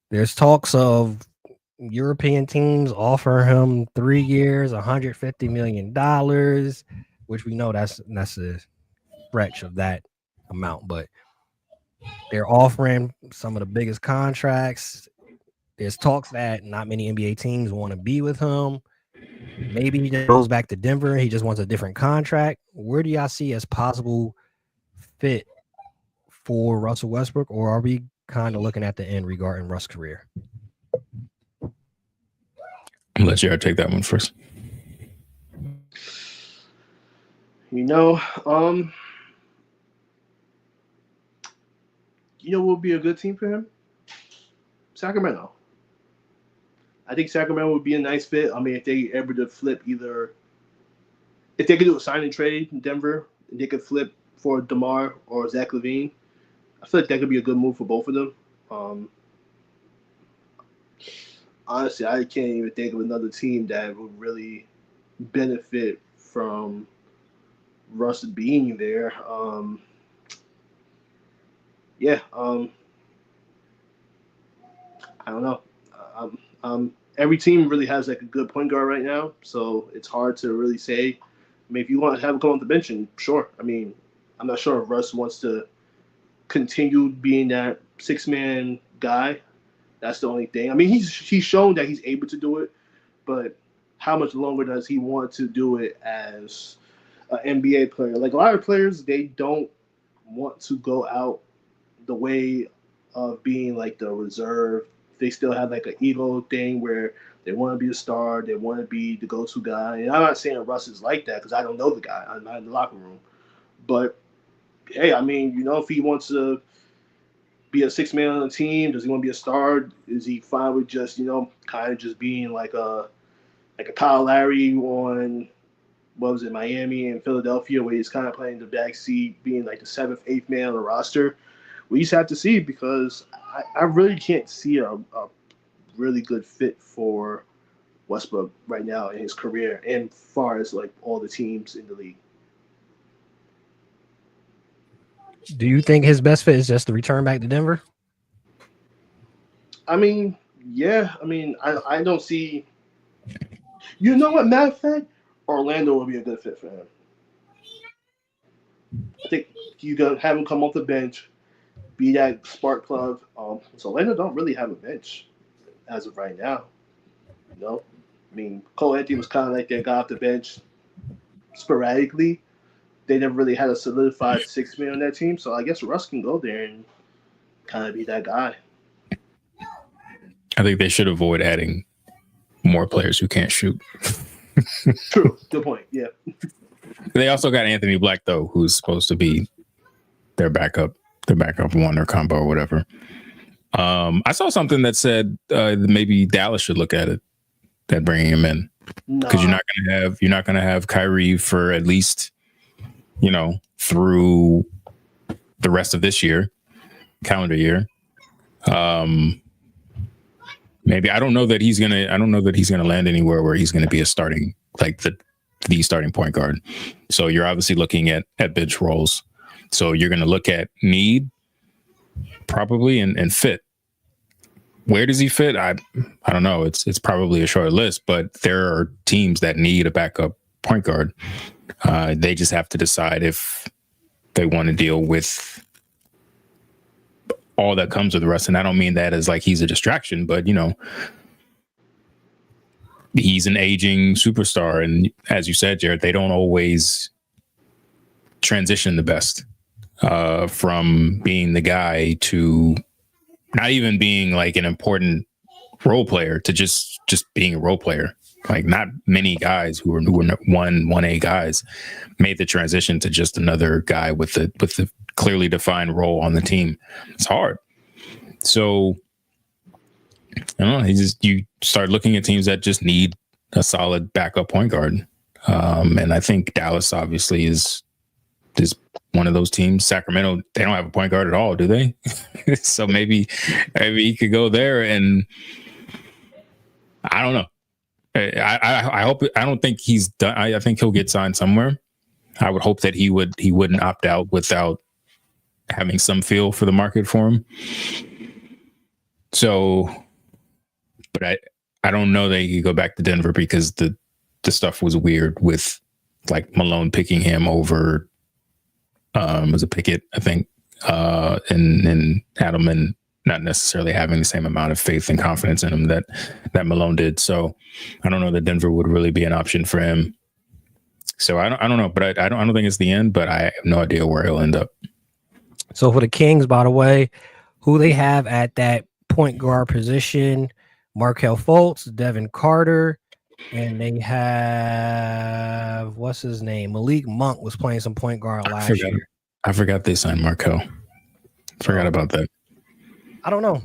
There's talks of European teams offer him 3 years, $150 million. which we know that's a stretch of that amount, but they're offering some of the biggest contracts. There's talks that not many NBA teams want to be with him. Maybe he just goes back to Denver. He just wants a different contract. Where do y'all see as possible fit for Russell Westbrook, or are we kind of looking at the end regarding Russ' career? I'll let Jarrett take that one first. You know what would be a good team for him? Sacramento. I think Sacramento would be a nice fit. I mean, if they ever to flip either, if they could do a sign and trade in Denver, and they could flip for DeMar or Zach LaVine, I feel like that could be a good move for both of them. Honestly, I can't even think of another team that would really benefit from Russ being there. I don't know. Every team really has like a good point guard right now, so it's hard to really say. I mean, if you want to have him come on the bench, and sure. I mean, I'm not sure if Russ wants to continue being that 6-man guy. That's the only thing. I mean, he's shown that he's able to do it, but how much longer does he want to do it as an NBA player? Like a lot of players, they don't want to go out the way of being like the reserve. They still have like an ego thing where they want to be a star, they want to be the go-to guy. And I'm not saying Russ is like that because I don't know the guy. I'm not in the locker room. But hey, I mean, if he wants to be a 6-man on the team, does he want to be a star? Is he fine with just, kind of just being like a Kyle Lowry on, what was it, Miami and Philadelphia, where he's kind of playing the backseat, being like the 7th, 8th man on the roster? We just have to see, because I really can't see a really good fit for Westbrook right now in his career, and far as like all the teams in the league. Do you think his best fit is just to return back to Denver? I mean, yeah. I mean, I don't see. You know what? Matter of fact, Orlando would be a good fit for him. I think you gotta have him come off the bench, be that spark plug. So Orlando don't really have a bench as of right now. I mean, Cole Anthony was kind of like that guy off the bench sporadically. They never really had a solidified 6-man on that team, so I guess Russ can go there and kind of be that guy. I think they should avoid adding more players who can't shoot. True. Good point. Yeah. They also got Anthony Black, though, who's supposed to be their backup one or combo or whatever. I saw something that said maybe Dallas should look at it, at bringing him in, because you're not gonna have Kyrie for at least through the rest of this calendar year. Maybe I don't know that he's gonna land anywhere where he's gonna be a starting, like the starting point guard. So you're obviously looking at bench roles. So you're gonna look at need probably and fit. Where does he fit? I don't know. It's probably a short list, but there are teams that need a backup point guard. They just have to decide if they want to deal with all that comes with Russ. And I don't mean that as like he's a distraction, but he's an aging superstar. And as you said, Jarrett, they don't always transition the best from being the guy to not even being like an important role player to just being a role player. Like not many guys who were 1A guys made the transition to just another guy with the clearly defined role on the team. It's hard. So I don't know. You start looking at teams that just need a solid backup point guard. And I think Dallas obviously is one of those teams. Sacramento, they don't have a point guard at all, do they? So maybe he could go there, and I don't know. I hope. I don't think he's done. I think he'll get signed somewhere. I would hope that he wouldn't opt out without having some feel for the market for him. So, but I don't know that he could go back to Denver because the stuff was weird with like Malone picking him over was a Pickett, I think, and Adelman not necessarily having the same amount of faith and confidence in him that Malone did. So I don't know that Denver would really be an option for him. So I don't know, but I don't think it's the end, but I have no idea where he'll end up. So for the Kings, by the way, who they have at that point guard position, Markelle Fultz, Devin Carter, and they have, what's his name? Malik Monk was playing some point guard last year. I forgot they signed Markelle. Forgot about that. I don't know.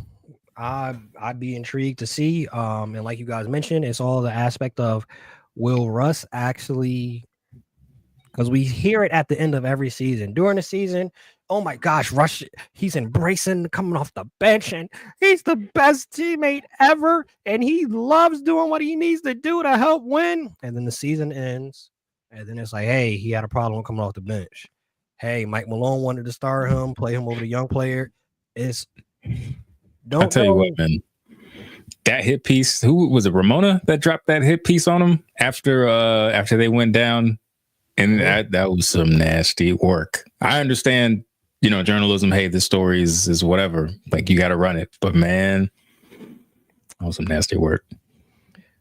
I'd be intrigued to see. And like you guys mentioned, it's all the aspect of will Russ actually, because we hear it at the end of every season. During the season, oh my gosh, Russ, he's embracing coming off the bench and he's the best teammate ever. And he loves doing what he needs to do to help win. And then the season ends. And then it's like, hey, he had a problem coming off the bench. Hey, Mike Malone wanted to start him, play him over the young player. I'll tell you what, man. That hit piece, who was it? Ramona that dropped that hit piece on him after they went down. And that was some nasty work. I understand, journalism, hey, this story is whatever. Like, you got to run it. But, man, that was some nasty work.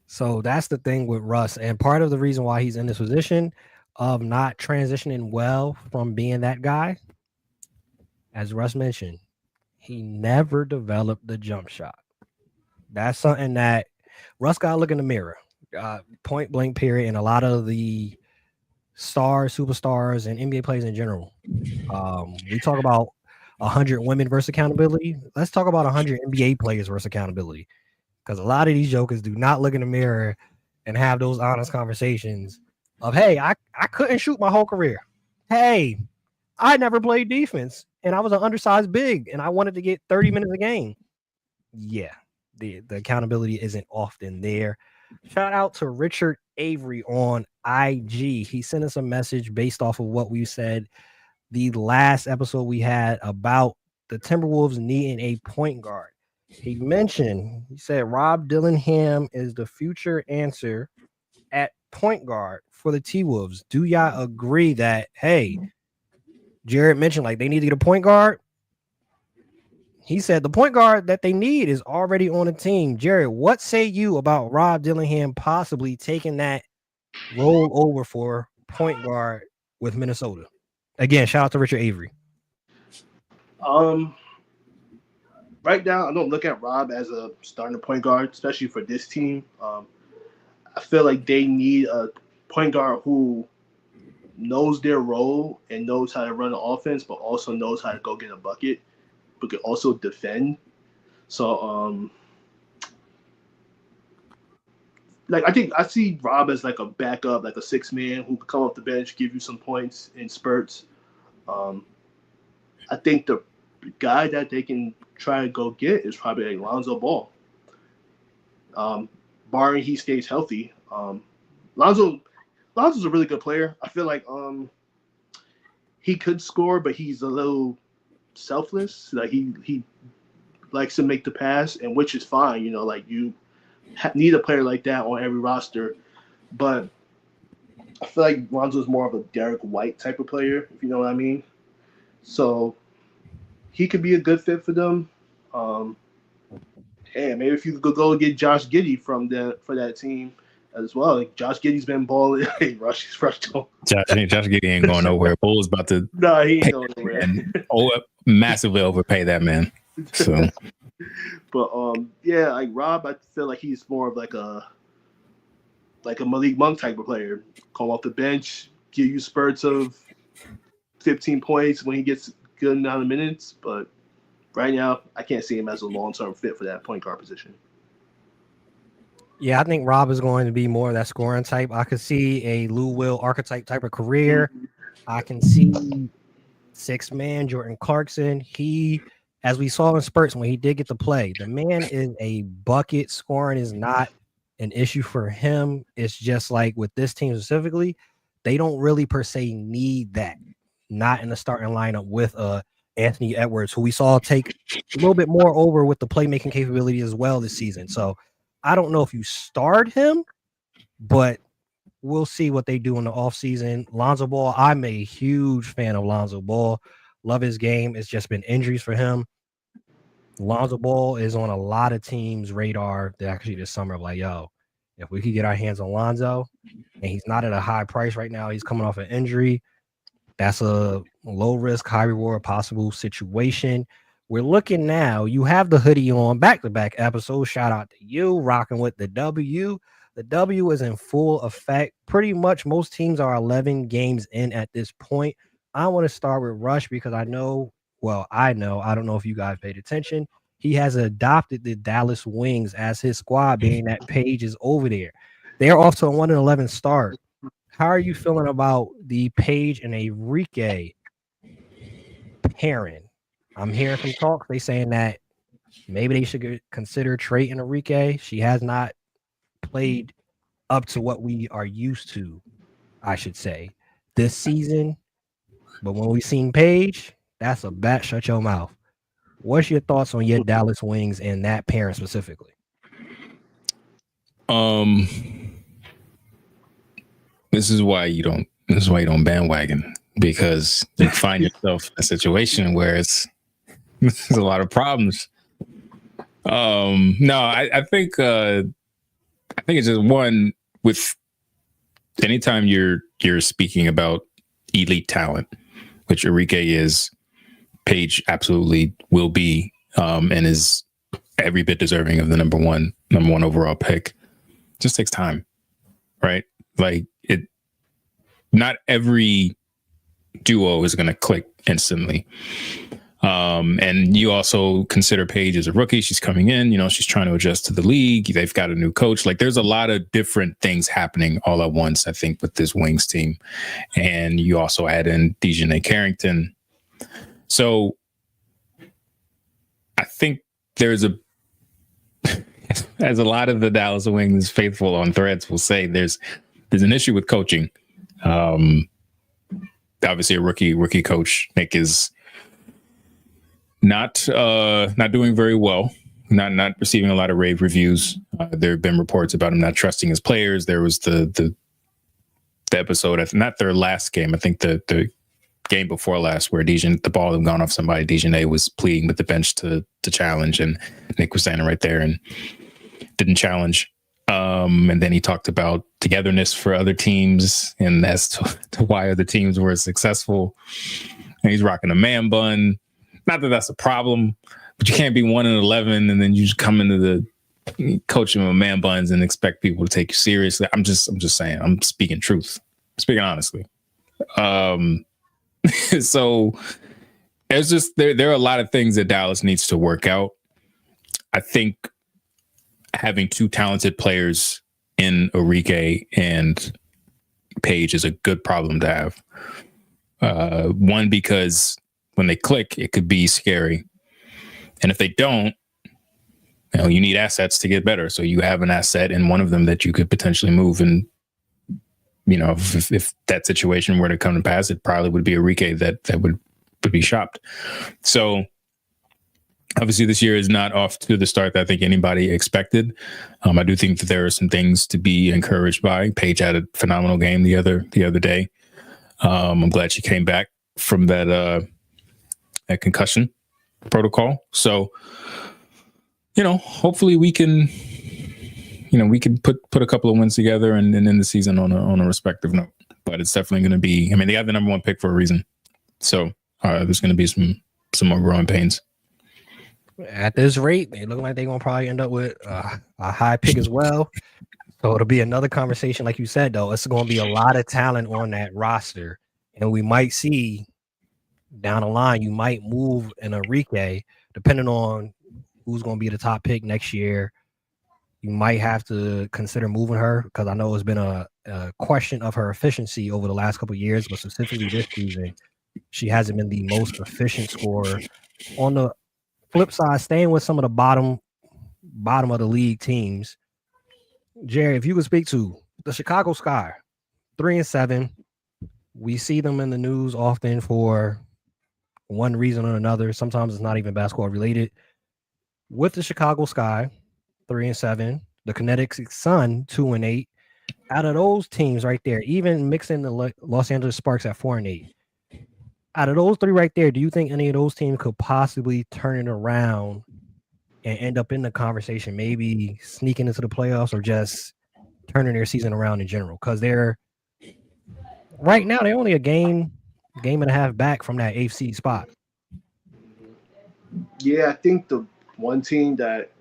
So that's the thing with Russ. And part of the reason why he's in this position of not transitioning well from being that guy, as Russ mentioned, he never developed the jump shot. That's something that Russ got to look in the mirror. Point blank period. And a lot of the stars, superstars, and NBA players in general. We talk about 100 women versus accountability. Let's talk about 100 NBA players versus accountability, because a lot of these jokers do not look in the mirror and have those honest conversations of, hey, I couldn't shoot my whole career. Hey, I never played defense and I was an undersized big and I wanted to get 30 minutes a game. Yeah, the accountability isn't often there. Shout out to Richard Avery on IG. He sent us a message based off of what we said the last episode we had about the Timberwolves needing a point guard. He said Rob Dillingham is the future answer at point guard for the T-Wolves. Do y'all agree that, hey, Jarrett mentioned like they need to get a point guard? He said the point guard that they need is already on the team. Jarrett, what say you about Rob Dillingham possibly taking that role over for point guard with Minnesota? Again, shout out to Richard Avery. Right now, I don't look at Rob as a starting point guard, especially for this team. I feel like they need a point guard who knows their role and knows how to run the offense, but also knows how to go get a bucket, but can also defend. So, I think I see Rob as like a backup, like a six man who can come off the bench, give you some points in spurts. I think the guy that they can try to go get is probably like Lonzo Ball. Barring he stays healthy. Lonzo's a really good player. I feel like he could score, but he's a little selfless. Like he likes to make the pass, and which is fine. You need a player like that on every roster. But I feel like Lonzo's more of a Derek White type of player, if you know what I mean. So he could be a good fit for them. Hey, maybe if you could go get Josh Giddey for that team as well. Like Josh Giddey's been balling. Hey, Rush. Josh Giddey ain't going nowhere. Bull's about to he ain't going nowhere. Massively overpay that man. So, but like Rob, I feel like he's more of like a Malik Monk type of player. Come off the bench, give you spurts of 15 points when he gets good amount of minutes, but right now, I can't see him as a long-term fit for that point guard position. Yeah, I think Rob is going to be more of that scoring type. I could see a Lou Will archetype type of career. I can see six-man Jordan Clarkson. He, as we saw in spurts when he did get to play, the man is a bucket. Scoring is not an issue for him. It's just like with this team specifically, they don't really per se need that. Not in the starting lineup with Anthony Edwards, who we saw take a little bit more over with the playmaking capability as well this season. So I don't know if you start him, but we'll see what they do in the offseason. Lonzo Ball, I'm a huge fan of Lonzo Ball. Love his game. It's just been injuries for him. Lonzo Ball is on a lot of teams' radar actually this summer. Like, yo, if we could get our hands on Lonzo, and he's not at a high price right now, he's coming off an injury. That's a low risk, high reward possible situation. We're looking now. You have the hoodie on, back-to-back episodes. Shout out to you, rocking with the W. The W is in full effect. Pretty much most teams are 11 games in at this point. I want to start with Rush because I know, I don't know if you guys paid attention. He has adopted the Dallas Wings as his squad, being that Page is over there. They're off to a 1-11 start. How are you feeling about the Page and Enrique pairing? I'm hearing some talk. They saying that maybe they should consider trading Enrique. She has not played up to what we are used to, I should say, this season. But when we seen Page, that's a bat. Shut your mouth. What's your thoughts on your Dallas Wings and that pairing specifically? This is why you don't bandwagon, because you find yourself in a situation where there's a lot of problems. No, I think it's just one with anytime you're speaking about elite talent, which Enrique is, Page absolutely will be, and is every bit deserving of the number one overall pick. It just takes time, right? Like not every duo is going to click instantly. And you also consider Paige as a rookie. She's coming in, she's trying to adjust to the league. They've got a new coach. Like there's a lot of different things happening all at once, I think, with this Wings team. And you also add in Dejanay Carrington. So I think there's as a lot of the Dallas Wings faithful on Threads will say, there's an issue with coaching. Obviously a rookie coach, Nick, is not doing very well, not receiving a lot of rave reviews. There have been reports about him not trusting his players. There was the episode, not their last game, I think the game before last, where the ball had gone off somebody. Dejanay was pleading with the bench to challenge, and Nick was standing right there and didn't challenge. And then he talked about togetherness for other teams and as to why other teams were successful. And he's rocking a man bun. Not that that's a problem, but you can't be 1-11 and then you just come into the coaching with man buns and expect people to take you seriously. I'm just saying, I'm speaking truth, speaking honestly. So there's just, there are a lot of things that Dallas needs to work out. I think having two talented players in Enrique and Page is a good problem to have. One, because when they click, it could be scary. And if they don't, you need assets to get better. So you have an asset in one of them that you could potentially move. And, if that situation were to come to pass, it probably would be Enrique that would be shopped. So obviously this year is not off to the start that I think anybody expected. I do think that there are some things to be encouraged by. Paige had a phenomenal game the other day. I'm glad she came back from that concussion protocol. So, hopefully we can put a couple of wins together and end the season on a respective note. But it's definitely going to be, they got the number one pick for a reason. So there's going to be some more growing pains. At this rate, they look like they're going to probably end up with a high pick as well. So it'll be another conversation. Like you said, though, it's going to be a lot of talent on that roster. And we might see down the line, you might move an Enrique, depending on who's going to be the top pick next year. You might have to consider moving her, because I know it's been a question of her efficiency over the last couple of years, but specifically this season, she hasn't been the most efficient scorer. On the flip side, staying with some of the bottom of the league teams, Jerry, if you could speak to the Chicago Sky, 3-7, we see them in the news often for one reason or another. Sometimes it's not even basketball related. With the Chicago Sky, 3-7, the Kinetic Sun, 2-8, Out of those teams right there, even mixing the Los Angeles Sparks at 4-8, out of those three right there, do you think any of those teams could possibly turn it around and end up in the conversation, maybe sneaking into the playoffs or just turning their season around in general? Because they're right now they're only a game and a half back from that 8th seed spot. Yeah, I think the one team that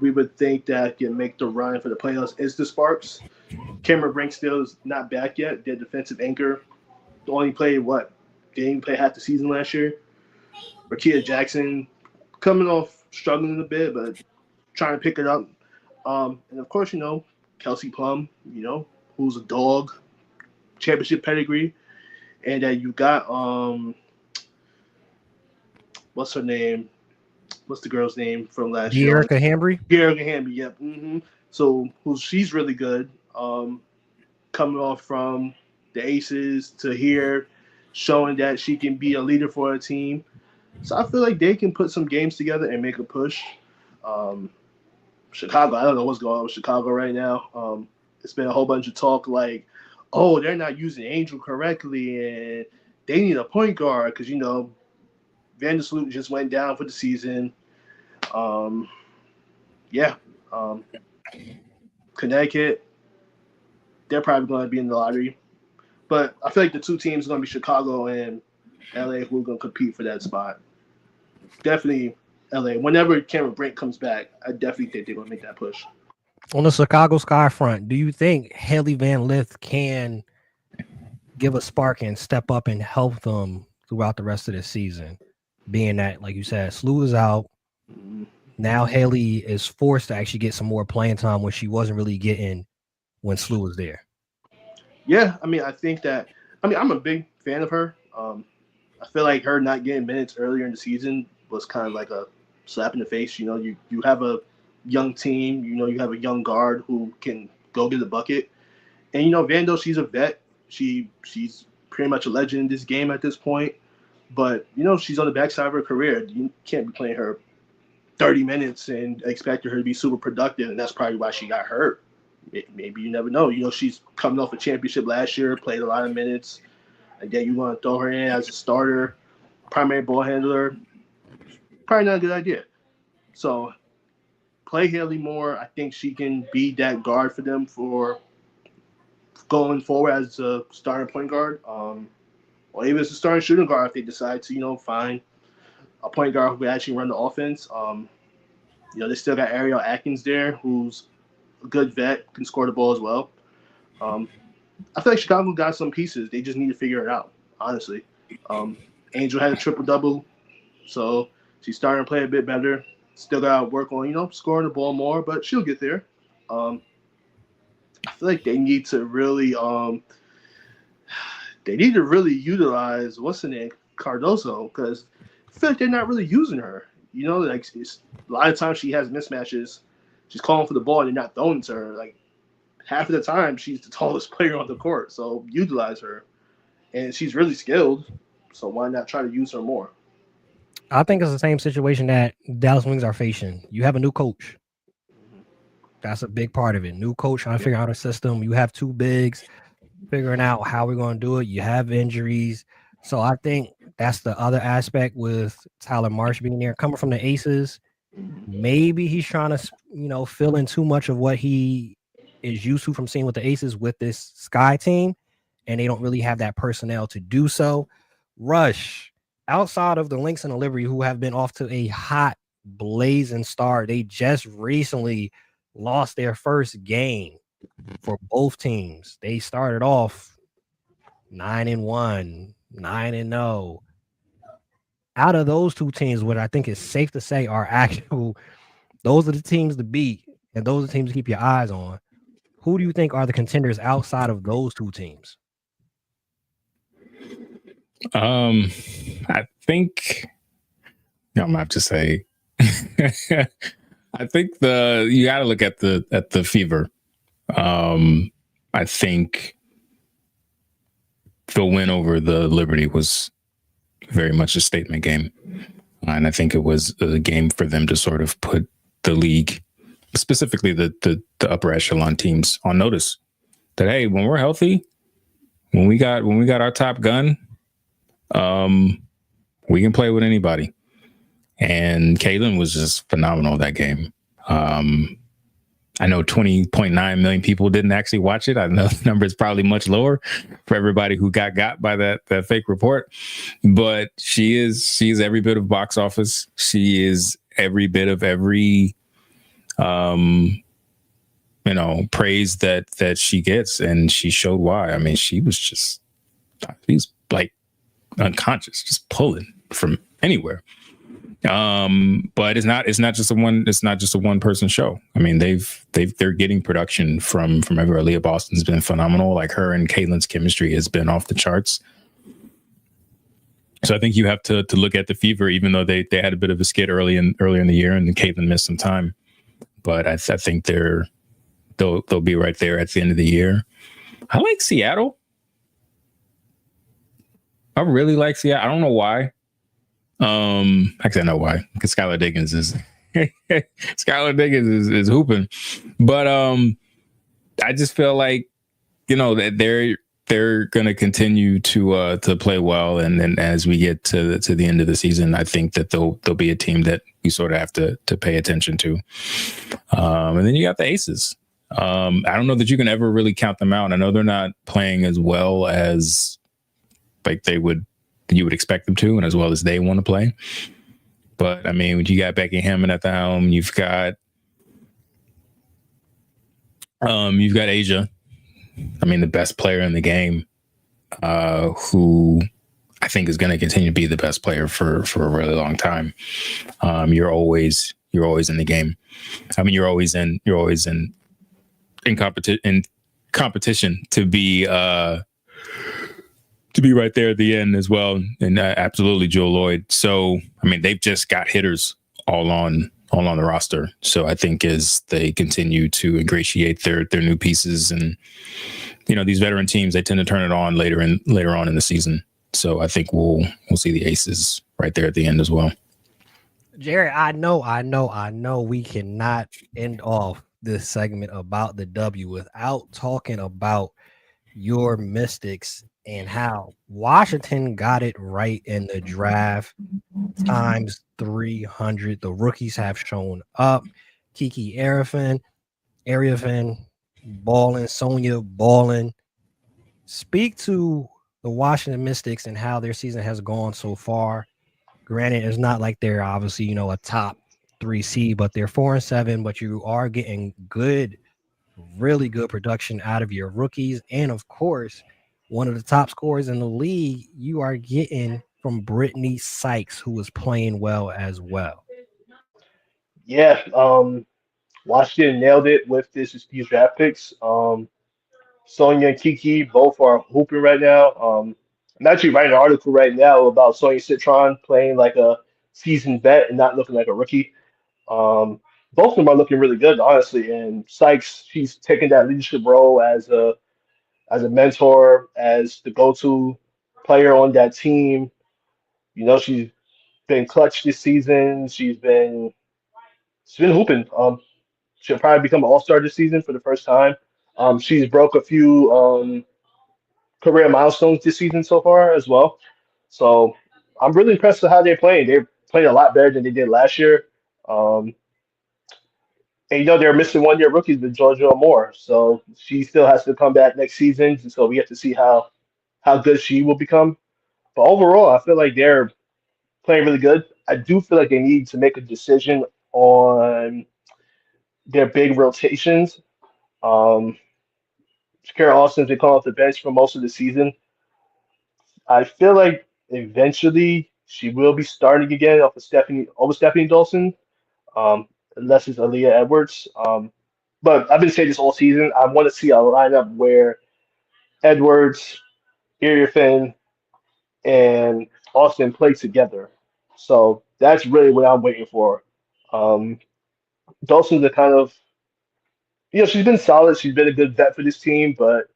we would think that can make the run for the playoffs is the Sparks. Cameron Brink still is not back yet. Their defensive anchor only played didn't play half the season last year. Rakia Jackson coming off struggling a bit, but trying to pick it up. And of course, Kelsey Plum, who's a dog, championship pedigree. And then you got what's her name? What's the girl's name from last year? Erica Hambry. Erica Hambry, yep. Mm-hmm. So she's really good. Coming off from the Aces to here, showing that she can be a leader for a team. So I feel like they can put some games together and make a push. Chicago, I don't know what's going on with Chicago right now. It's been a whole bunch of talk like, oh, they're not using Angel correctly and they need a point guard because, Vandersloot just went down for the season. Connecticut, they're probably going to be in the lottery. But I feel like the two teams are going to be Chicago and LA who are going to compete for that spot. Definitely LA. Whenever Cameron Brink comes back, I definitely think they're going to make that push. On the Chicago Sky front, do you think Haley Van Lith can give a spark and step up and help them throughout the rest of the season? Being that, like you said, Slew is out. Now Haley is forced to actually get some more playing time when she wasn't really getting when Slew was there. Yeah, I think that – I'm a big fan of her. I feel like her not getting minutes earlier in the season was kind of like a slap in the face. You have a young team. You have a young guard who can go get a bucket. And, Vando, she's a vet. She's pretty much a legend in this game at this point. But, she's on the backside of her career. You can't be playing her 30 minutes and expect her to be super productive, and that's probably why she got hurt. Maybe you never know. She's coming off a championship last year, played a lot of minutes, and then you want to throw her in as a starter, primary ball handler. Probably not a good idea. So play Haley more. I think she can be that guard for them for going forward as a starting point guard. Or even as a starting shooting guard if they decide to, find a point guard who can actually run the offense. They still got Ariel Atkins there, who's a good vet, can score the ball as well. I feel like Chicago got some pieces. They just need to figure it out, honestly. Angel had a triple-double, so she's starting to play a bit better. Still got to work on, scoring the ball more, but she'll get there. I feel like they need to really utilize, what's her name, Cardoso, because I feel like they're not really using her. It's, a lot of times she has mismatches. She's calling for the ball and they're not throwing it to her. Like, half of the time, she's the tallest player on the court, so utilize her. And she's really skilled, so why not try to use her more? I think it's the same situation that Dallas Wings are facing. You have a new coach. That's a big part of it. New coach trying to figure out a system. You have two bigs figuring out how we're going to do it. You have injuries. So I think that's the other aspect with Tyler Marsh being there. Coming from the Aces, maybe he's trying to, fill in too much of what he is used to from seeing with the Aces with this Sky team, and they don't really have that personnel to do so. Rush, outside of the Lynx and the Liberty, who have been off to a hot, blazing start, they just recently lost their first game for both teams. They started off 9-1, 9-0. Out of those two teams, what I think is safe to say are those are the teams to beat, and those are the teams to keep your eyes on. Who do you think are the contenders outside of those two teams? I think I'm gonna have to say I think you got to look at the Fever. I think the win over the Liberty was very much a statement game, and I think it was a game for them to sort of put the league, specifically the upper echelon teams, on notice. that, hey, when we're healthy, when we got our top gun, we can play with anybody. And Caitlin was just phenomenal that game. I know 20.9 million people didn't actually watch it. I know the number is probably much lower for everybody who got by that fake report. But she's every bit of box office. She is every bit of every praise that she gets, and she showed why. I mean, she was like unconscious, just pulling from anywhere. But it's not just a one person show. I mean, they're getting production from everywhere. Leah Boston's been phenomenal. Like, her and Caitlin's chemistry has been off the charts. So I think you have to look at the Fever, even though they had a bit of a skid earlier in the year, and Caitlin missed some time. But I think they'll be right there at the end of the year. I like Seattle. I really like Seattle. I don't know why. Actually, I know why. Because Skylar Diggins is hooping. But I just feel like, that they're going to continue to play well, and then as we get to the end of the season, I think that they'll be a team that we sort of have to pay attention to. And then you got the Aces. I don't know that you can ever really count them out. I know they're not playing as well as like you would expect them to, and as well as they want to play. But I mean, you got Becky Hammond at the helm. You've got Asia. I mean, the best player in the game, who I think is going to continue to be the best player for a really long time. You're always in the game. I mean, you're always in competition to be right there at the end as well. And absolutely Joe Lloyd. So, I mean, they've just got hitters all on the roster. So I think as they continue to ingratiate their new pieces, and, these veteran teams, they tend to turn it on later on in the season. So I think we'll see the Aces right there at the end as well. Jarrett, I know we cannot end off this segment about the W without talking about your Mystics and how Washington got it right in the draft times 300. The rookies have shown up. Kiki Arifin, balling, Sonia balling. Speak to the Washington Mystics and how their season has gone so far. Granted, it's not like they're obviously, a top 3 seed, but they're 4-7, but you are getting really good production out of your rookies. And of course, one of the top scorers in the league, you are getting from Brittany Sykes, who is playing well as well. Yeah, Washington nailed it with these draft picks. Sonya and Kiki both are hooping right now. I'm actually writing an article right now about Sonya Citron playing like a seasoned vet and not looking like a rookie. Both of them are looking really good, honestly. And Sykes, she's taking that leadership role as a mentor, as the go-to player on that team. She's been clutch this season. She's been hooping. She'll probably become an all-star this season for the first time. She's broke a few career milestones this season so far as well. So I'm really impressed with how they're playing. They're playing a lot better than they did last year. And they're missing 1-year rookies with Georgia Moore. So she still has to come back next season. So we have to see how good she will become. But overall, I feel like they're playing really good. I do feel like they need to make a decision on their big rotations. Shakira Austin's been called off the bench for most of the season. I feel like eventually she will be starting again over Stephanie Dawson, unless it's Aaliyah Edwards. But I've been saying this all season. I want to see a lineup where Edwards, Iriafin, and Austin play together. So that's really what I'm waiting for. Dawson's a kind of, she's been solid. She's been a good vet for this team, but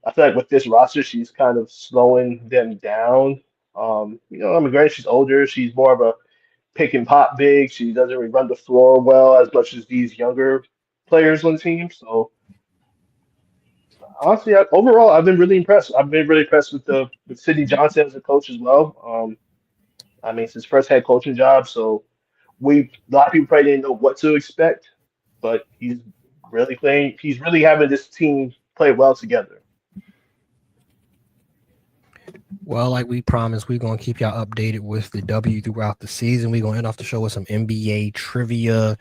I feel like with this roster, she's kind of slowing them down. Granted, she's older. She's more of a pick and pop big. She doesn't really run the floor well as much as these younger players on the team. So Honestly, overall, I've been really impressed. I've been really impressed with Sidney Johnson as a coach as well. I mean, it's his first head coaching job, so a lot of people probably didn't know what to expect, but he's really playing. He's really having this team play well together. Well, like we promised, we're gonna keep y'all updated with the W throughout the season. We're gonna end off the show with some NBA trivia.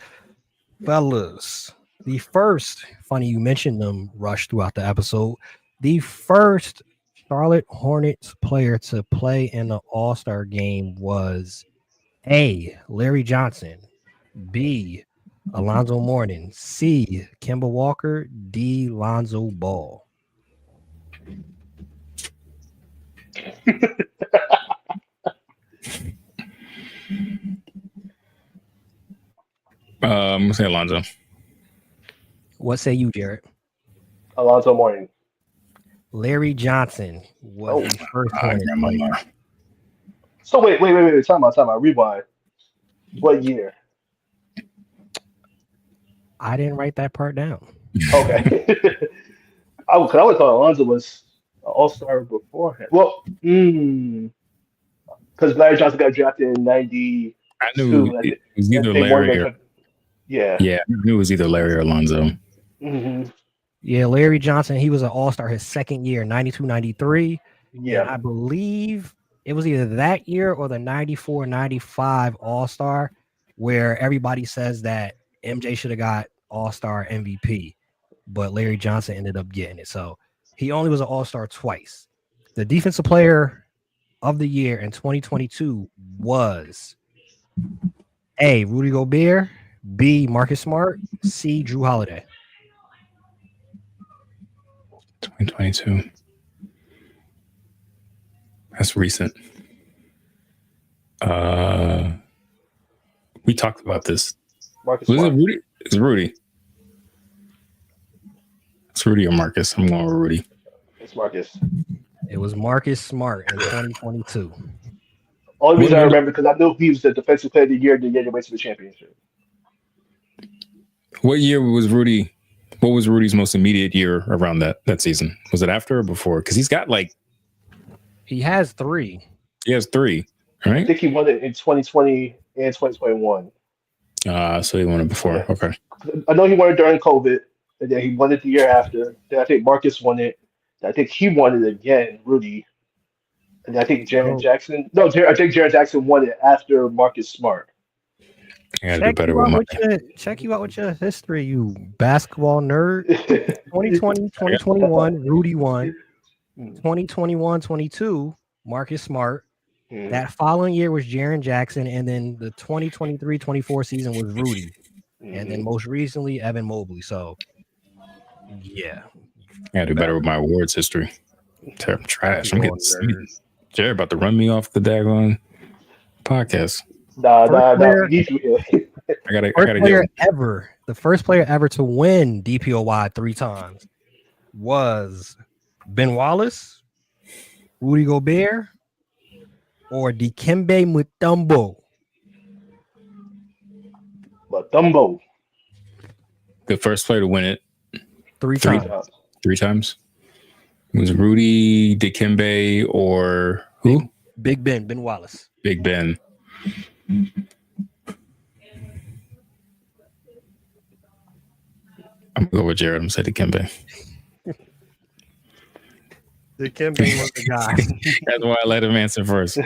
Fellas, the first, funny you mentioned them, Rush, throughout the episode. The first Charlotte Hornets player to play in the All-Star game was A. Larry Johnson, B. Alonzo Mourning, C. Kemba Walker, D. Lonzo Ball. I'm gonna say Alonzo. What say you, Jarrett? Alonzo Mourning. Larry Johnson was the first Hornets player. So wait. Time out. Rewind. What year? I didn't write that part down. Okay. I would thought Alonzo was an All-Star beforehand. Well, because Larry Johnson got drafted in '92. I knew it was either Larry or yeah. I knew it was either Larry or Alonzo. Mm-hmm. Yeah, Larry Johnson, he was an All-Star his second year, 92-93. Yeah. And I believe it was either that year or the 94-95 All-Star where everybody says that MJ should have got All-Star MVP, but Larry Johnson ended up getting it. So he only was an All-Star twice. The defensive player of the year in 2022 was A. Rudy Gobert, B. Marcus Smart, C. Drew Holiday. 2022. That's recent. We talked about this. Marcus Was it Smart. Rudy? It's Rudy. It's Rudy or Marcus. I'm going with Rudy. It's Marcus. It was Marcus Smart in 2022. Only reason I remember because I knew he was the defensive player of the year they went to the championship. What year was Rudy? What was Rudy's most immediate year around that season? Was it after or before? Because he's got he has three. He has three, right? I think he won it in 2020 and 2021. So he won it before. Yeah. Okay. I know he won it during COVID, and then he won it the year after. Then I think Marcus won it. I think he won it again, Rudy. And I think Jarrett Jackson. No, I think Jarrett Jackson won it after Marcus Smart. I gotta do better with my. Check you out with your history, you basketball nerd. 2020, 2021, Rudy won. 2021, 22, Marcus Smart. That following year was Jaren Jackson, and then the 2023-24 season was Rudy. And then most recently, Evan Mobley. So, yeah. I gotta do better with my awards history. I'm trash. I'm getting Jared about to run me off the daggone podcast. Nah. I gotta the first player ever to win DPOY 3 times was Ben Wallace, Rudy Gobert, or Dikembe Mutombo. Mutombo. The first player to win it 3 times. 3 times. It was Rudy, Dikembe, or who? Big Ben Wallace. Big Ben. I'm gonna go with Jarrett. I'm gonna say Dikembe. Dikembe was the guy. That's why I let him answer first.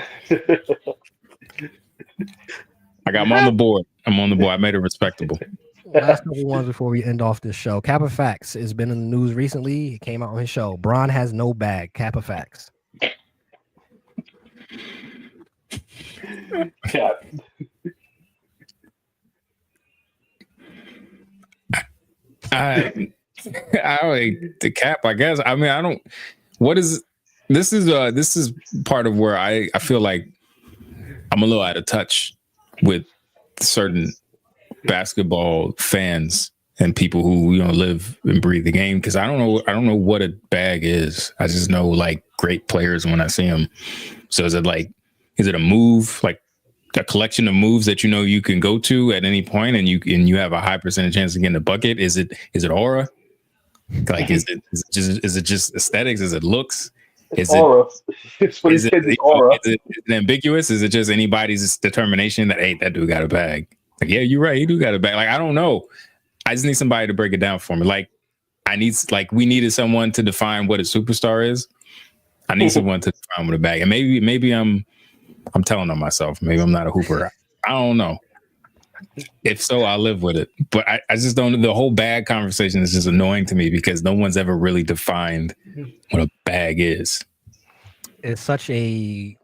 I got him on the board. I made it respectable. Last couple ones before we end off this show. Kappa Facts has been in the news recently. He came out on his show. Bron has no bag. Kappa Facts. Yeah. I like the cap, I guess. I mean, I don't. What is this? Is part of where I feel like I'm a little out of touch with certain basketball fans and people who live and breathe the game, because I don't know what a bag is. I just know like great players when I see them. So is it a move, like a collection of moves that you can go to at any point and you have a high percentage chance of getting a bucket? Is it aura? Like, is it just aesthetics? Is it looks? It's aura. It's what he said. It's aura. Is it ambiguous? Is it just anybody's determination that, hey, that dude got a bag? Like, yeah, you're right. He do got a bag. Like, I don't know. I just need somebody to break it down for me. Like, we needed someone to define what a superstar is. I need someone to define what a bag. And maybe I'm telling on myself. Maybe I'm not a hooper. I don't know. If so, I'll live with it. But I just don't. The whole bag conversation is just annoying to me because no one's ever really defined what a bag is. It's such a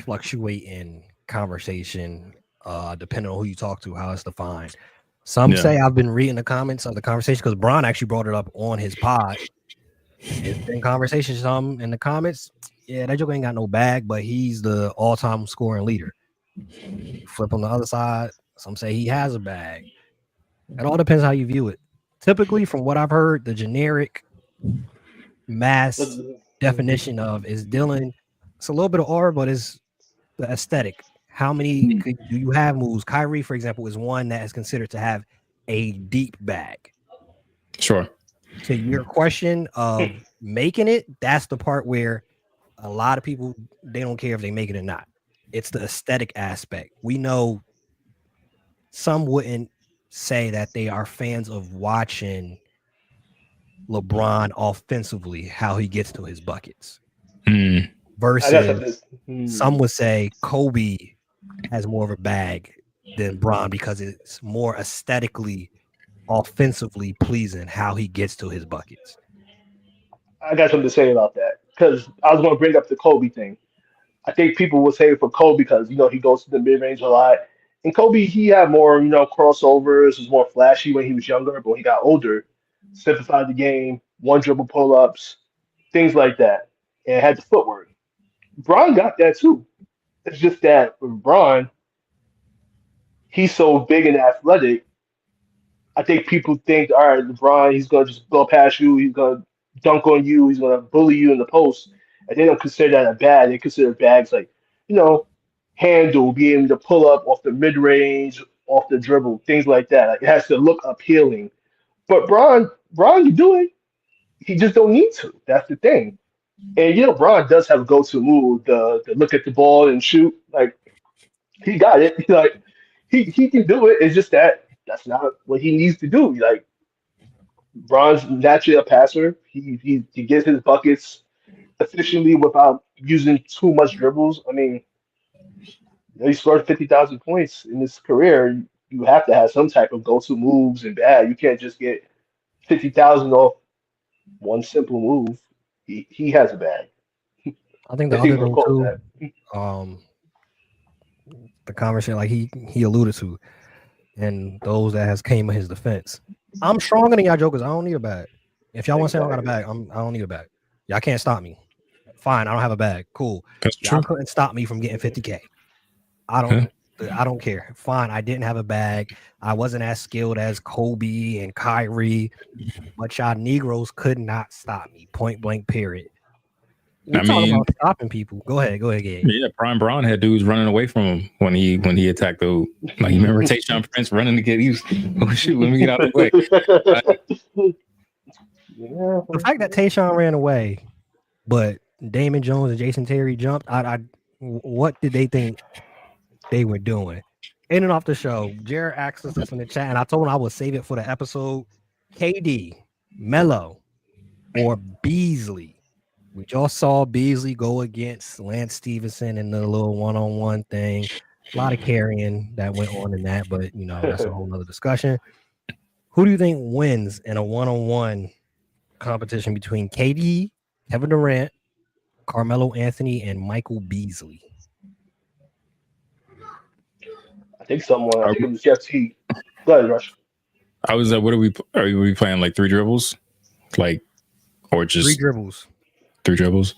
fluctuating conversation, depending on who you talk to, how it's defined. Some say, I've been reading the comments of the conversation because Bron actually brought it up on his pod. It's been conversations in the comments. Yeah, that joke ain't got no bag, but he's the all-time scoring leader. Flip on the other side, some say he has a bag. It all depends how you view it. Typically, from what I've heard, the generic mass definition of is Dylan. It's a little bit of aura, but it's the aesthetic. How many do you have moves? Kyrie, for example, is one that is considered to have a deep bag. Sure. To your question of making it, that's the part where a lot of people, they don't care if they make it or not. It's the aesthetic aspect. We know some wouldn't say that they are fans of watching LeBron offensively, how he gets to his buckets. Versus some would say Kobe has more of a bag than Bron because it's more aesthetically, offensively pleasing how he gets to his buckets. I got something to say about that because I was going to bring up the Kobe thing. I think people will say for Kobe because he goes to the mid range a lot, and Kobe he had more crossovers, was more flashy when he was younger, but when he got older, simplified the game, one dribble pull ups, things like that, and had the footwork. Bron got that too. It's just that with Bron, he's so big and athletic. I think people think, all right, LeBron, he's gonna just go past you, he's gonna dunk on you, he's gonna bully you in the post, and they don't consider that a bag. They consider bags like, handle, being able to pull up off the mid range, off the dribble, things like that. Like, it has to look appealing. But Bron, you do it. He just don't need to. That's the thing. And Bron does have a go-to move, the look at the ball and shoot. Like, he got it. Like, he can do it. It's just that's not what he needs to do. Like, Bron's naturally a passer. He gets his buckets efficiently without using too much dribbles. I mean, he scored 50,000 points in his career. You have to have some type of go-to moves and bad. You can't just get 50,000 off one simple move. He has a bag. I think the other thing too, the conversation like he alluded to, and those that has came in his defense. I'm stronger than y'all jokers. I don't need a bag. If y'all want to say I don't got a bag, I don't need a bag. Y'all can't stop me. Fine, I don't have a bag. Cool. Y'all couldn't stop me from getting 50K. I don't care. Fine, I didn't have a bag. I wasn't as skilled as Kobe and Kyrie, but y'all Negroes could not stop me. Point blank. Period. We're talking about stopping people. Go ahead, Gabe. Yeah, Prime Bron had dudes running away from him when he attacked the hoop. Like, you remember Tayshaun Prince running to get oh shoot, let me get out of the way. The fact that Tayshaun ran away, but Damon Jones and Jason Terry jumped, what did they think they were doing? In and off the show, Jarrett asked us this in the chat, and I told him I would save it for the episode. KD, Melo, or Beasley? We just saw Beasley go against Lance Stevenson in the little one-on-one thing. A lot of carrying that went on in that, but that's a whole nother discussion. Who do you think wins in a one-on-one competition between KD, Kevin Durant, Carmelo Anthony, and Michael Beasley? I think it was Jeff T. Go ahead, Rush. I was what are we playing, like 3 dribbles? Like, or just 3 dribbles? 3 dribbles.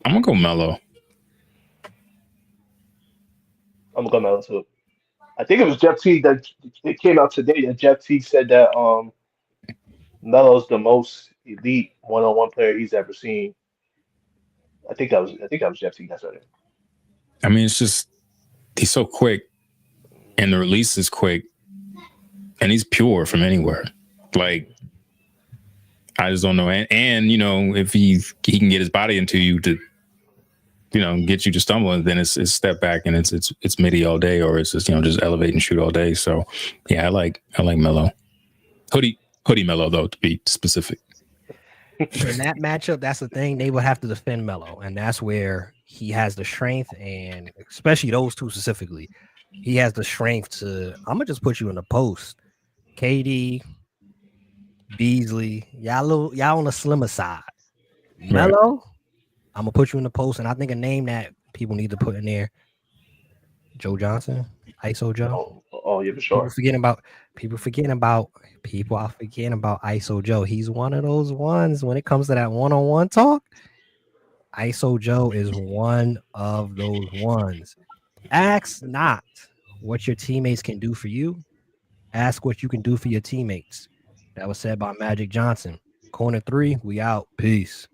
I'm gonna go Melo. I'm gonna go Melo too. I think it was Jeff T. that it came out today that Jeff T. said that Melo's the most elite one-on-one player he's ever seen. I think that was Jeff T. That's right. I mean, it's just he's so quick, and the release is quick, and he's pure from anywhere. Like, I just don't know. And you know, if he can get his body into you to, you know, get you to stumble, and then it's step back and it's midi all day, or it's just, you know, just elevate and shoot all day. So yeah, I like Melo. Hoodie Melo, though, to be specific. In that matchup, that's the thing. They would have to defend Melo, and that's where he has the strength, and especially those two specifically, he has the strength to. I'm gonna just put you in the post, KD, Beasley. Y'all on the slimmer side. Melo, right. I'm gonna put you in the post, and I think a name that people need to put in there: Joe Johnson, ISO Joe. Oh yeah, for sure. People are forgetting about ISO Joe. He's one of those ones when it comes to that one-on-one talk. ISO Joe is one of those ones. Ask not what your teammates can do for you. Ask what you can do for your teammates. That was said by Magic Johnson. Corner 3, we out. Peace.